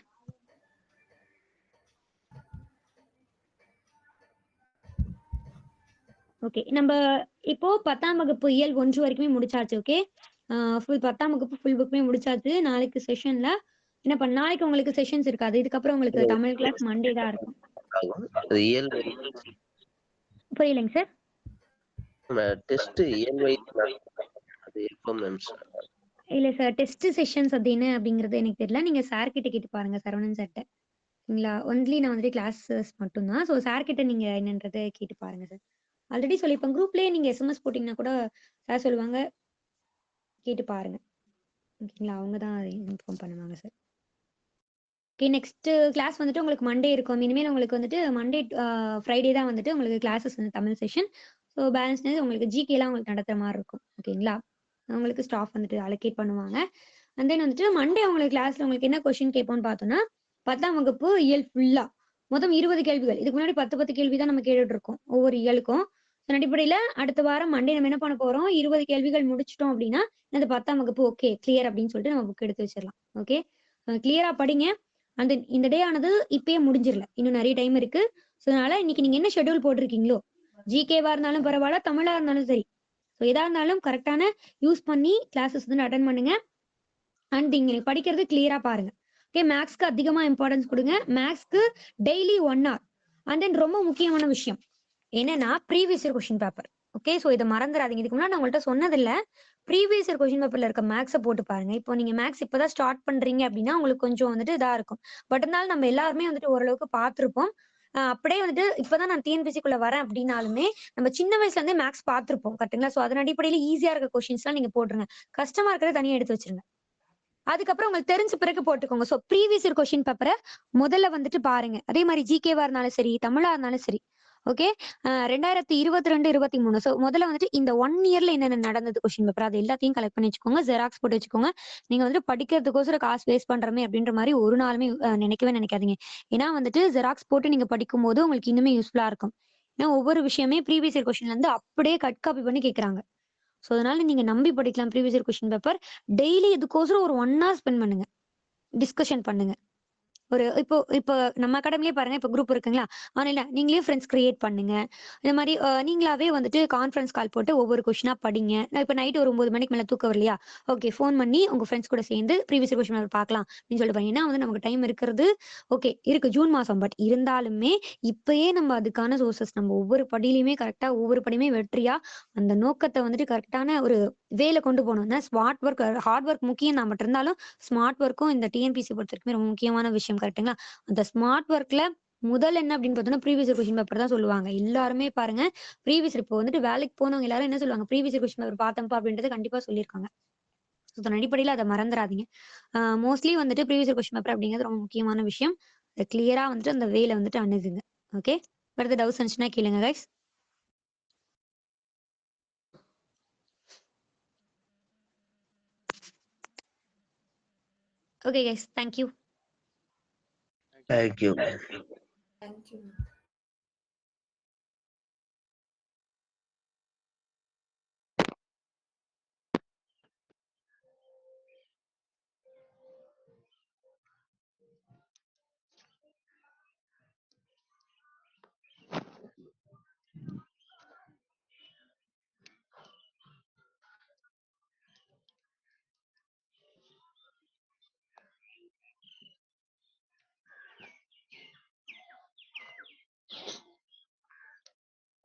ஓகே, நம்ம இப்போ 10ஆம் வகுப்பு இயல் 1 வரைக்குமே முடிச்சாச்சு. ஓகே, ஃபுல் 10ஆம் வகுப்பு ஃபுல் புக்குமே முடிச்சாச்சு. நாளைக்கு செஷன்ல என்ன பண்ண, நாளைக்கு உங்களுக்கு செஷன்ஸ் இருக்காது. இதுக்கப்புறம் உங்களுக்கு தமிழ் கிளாஸ் மண்டே தான் இருக்கும். புரியலைங்க சார். இல்ல சார், டெஸ்ட் செஷன்ஸ் அப்படின்னு அப்படிங்கறது எனக்கு தெரியல. நீங்க சார் கிட்ட கேட்டு பாருங்க, சரவணன் சார்ட்ட, சரிங்களா? ஒன்லி நான் வந்துட்டு கிளாஸஸ் மட்டும்தான். ஸோ சார் கிட்ட நீங்க என்னன்றதை கேட்டு பாருங்க சார். ஆல்ரெடி சொல்லிப்பேன், குரூப்லயே நீங்க SMS போட்டீங்கன்னா கூட சார் சொல்லுவாங்க, கேட்டு பாருங்க, ஓகேங்களா? அவங்க தான் இன்ஃபார்ம் பண்ணுவாங்க சார். ஓகே, நெக்ஸ்ட் கிளாஸ் வந்துட்டு உங்களுக்கு மண்டே இருக்கும். இனிமேல் உங்களுக்கு வந்துட்டு மண்டே ஃப்ரைடே தான் வந்துட்டு உங்களுக்கு கிளாஸஸ் வந்து தமிழ் செஷன். ஸோ பேலன்ஸ் உங்களுக்கு ஜிகேலாம் உங்களுக்கு நடத்துற மாதிரி இருக்கும், ஓகேங்களா? உங்களுக்கு ஸ்டாஃப் வந்துட்டு அலோகேட் பண்ணுவாங்க. அண்ட் தென் வந்துட்டு மண்டே உங்களுக்கு கிளாஸ்ல உங்களுக்கு என்ன கொஸ்டின் கேட்போம்னு பார்த்தோம்னா 10ஆம் வகுப்பு இயல் ஃபுல்லா மொத்தம் 20 கேள்விகள். இதுக்கு முன்னாடி 10 கேள்வி தான் நம்ம கேட்டுட்டு இருக்கோம் ஒவ்வொரு இயலுக்கும். அடிப்படையில அடுத்த வாரம் மண்டே நம்ம என்ன பண்ண போறோம், 20 கேள்விகள் முடிச்சிட்டோம் அப்படின்னா இந்த 10ஆம் வகுப்பு ஓகே கிளியர் அப்படின்னு சொல்லிட்டு நம்ம புக் எடுத்து வச்சிடலாம். ஓகே, கிளியரா படிங்க. அந்த இந்த டே ஆனது இப்பயே முடிஞ்சிடல, இன்னும் நிறைய டைம் இருக்கு. ஸோ அதனால இன்னைக்கு நீங்க என்ன ஷெட்யூல் போட்டிருக்கீங்களோ, ஜிகேவா இருந்தாலும் பரவாயில்ல, தமிழா இருந்தாலும் சரி, ஸோ எதா இருந்தாலும் கரெக்டான யூஸ் பண்ணி கிளாஸஸ் வந்து அட்டன் பண்ணுங்க. அண்ட் நீங்க படிக்கிறது கிளியரா பாருங்க. ஓகே, மேக்ஸ்க்கு அதிகமா இம்பார்ட்டன்ஸ் கொடுங்க. மேக்ஸ்க்கு டெய்லி 1 hour. அண்ட் தென் ரொம்ப முக்கியமான விஷயம் என்னன்னா previous year question paper. Okay, so இதை மறந்துடாதீங்க. இதுக்கு முன்னாடி நான் உங்கள்கிட்ட சொன்னதில்ல, ப்ரீவியஸ் இயர் கொஸ்டின் பேப்பர்ல இருக்க மேக்ஸை போட்டு பாருங்க. இப்போ நீங்க மேக்ஸ் இப்பதான் ஸ்டார்ட் பண்றீங்க அப்படின்னா உங்களுக்கு கொஞ்சம் வந்துட்டு இதா இருக்கும். பட் இருந்தாலும் நம்ம எல்லாருமே வந்துட்டு ஓரளவுக்கு பார்த்துருப்போம். அப்படியே வந்துட்டு இப்பதான் நான் டிஎன்பிசிக்குள்ள வரேன் அப்படின்னாலுமே நம்ம சின்ன வயசுல இருந்தே மேக்ஸ் பார்த்துருப்போம், கரெக்டுங்களா? ஸோ அதன் அடிப்படையில ஈஸியா இருக்க கொஸ்டின்ஸ் எல்லாம் நீங்க போட்டுருங்க. கஷ்டமா இருக்கிறத தனியா எடுத்து வச்சிருங்க. அதுக்கப்புறம் உங்களுக்கு தெரிஞ்ச பிறகு போட்டுக்கோங்க. ஸோ ப்ரீவியஸ் இயர் கொஸ்டின் பேப்பரை முதல்ல வந்துட்டு பாருங்க. அதே மாதிரி ஜிகேவா இருந்தாலும் சரி, தமிழா இருந்தாலும் சரி. ஓகே, 2022-23. ஸோ முதல்ல வந்துட்டு இந்த 1 yearல என்னென்ன நடந்தது கொஸ்டின் பேப்பர் அது எல்லாத்தையும் கலெக்ட் பண்ணி வச்சுக்கோங்க, ஜெராக்ஸ் போட்டு வச்சுக்கோங்க. நீங்க வந்துட்டு படிக்கிறதுக்கோசரம் காசு வேஸ்ட் பண்றமே அப்படின்ற மாதிரி ஒரு நாளுமே நினைக்கவே நினைக்காதீங்க. ஏன்னா வந்துட்டு ஜெராக்ஸ் போட்டு நீங்க படிக்கும் போது உங்களுக்கு இன்னுமே யூஸ்ஃபுல்லா இருக்கும். ஏன்னா ஒவ்வொரு விஷயமே ப்ரீவியஸ் இயர் கொஸ்டின்ல இருந்து அப்படியே கட் காப்பி பண்ணி கேட்கறாங்க. ஸோ அதனால நீங்க நம்பி படிக்கலாம் previous year question paper. Daily இதுக்கோசரம் ஒரு 1 hour ஸ்பெண்ட் பண்ணுங்க, டிஸ்கஷன் பண்ணுங்க. ஒரு இப்போ இப்போ நம்ம அகாடமிலே பாருங்க, இப்போ குரூப் இருக்குங்களா, ஆன்லைன்ல நீங்களே ஃப்ரெண்ட்ஸ் கிரியேட் பண்ணுங்க. இந்த மாதிரி நீங்களாவே வந்துட்டு கான்ஃபரன்ஸ் கால் போட்டு ஒவ்வொரு கொஸ்டினா படிங்க. இப்போ நைட் ஒரு 9 மணிக்கு மேல தூக்கம் வரலையா, ஓகே ஃபோன் பண்ணி உங்க ஃப்ரெண்ட்ஸ் கூட சேர்ந்து ப்ரீவியஸ் கொஸ்டின் பேப்பர் பார்க்கலாம் அப்படின்னு சொல்லிட்டு பாருங்க. ஏன்னா வந்து நமக்கு டைம் இருக்கிறது ஓகே இருக்கு, ஜூன் மாசம். பட் இருந்தாலுமே இப்பயே நம்ம அதுக்கான சோர்சஸ் நம்ம ஒவ்வொரு படியிலையுமே கரெக்டா ஒவ்வொரு படியுமே வெற்றியா அந்த நோக்கத்தை வந்துட்டு கரெக்டான ஒரு வேலை கொண்டு போகணும். ஸ்மார்ட் ஒர்க் ஹார்ட் ஒர்க் முக்கியம் தான், பட் இருந்தாலும் ஸ்மார்ட் ஒர்க்கும் இந்த டிஎன்பிசி பொறுத்த வரைக்கும் ரொம்ப முக்கியமான விஷயம். கரெக்ட்டுங்களா? அந்த ஸ்மார்ட் ஒர்க்ல முதல் என்ன அப்படின்னு பார்த்தோம்னா ப்ரீவியஸ் கொஸ்டின் பேப்பர் தான் சொல்லுவாங்க எல்லாருமே. பாருங்க ப்ரீவியஸ் இப்போ வந்துட்டு வேலைக்கு போனவங்க எல்லாரும் என்ன சொல்லுவாங்க, ப்ரீவியஸ் கொஸ்டின் பேப்பர் பார்த்தப்பா அப்படின்றது கண்டிப்பா சொல்லியிருக்காங்க. அதன் அடிப்படையில் அதை மறந்துடாதீங்க. மோஸ்ட்லி வந்துட்டு ப்ரீவியஸ் கொஸ்டின் பேப்பர் அப்படிங்கிறது ரொம்ப முக்கியமான விஷயம். அதை கிளியரா வந்துட்டு அந்த வேலை வந்துட்டு அணுகுங்க. ஓகே, அடுத்த டவுட்ஸ் இருந்துச்சுன்னா கேளுங்க guys. Okay guys, thank you. Thank you. Thank you.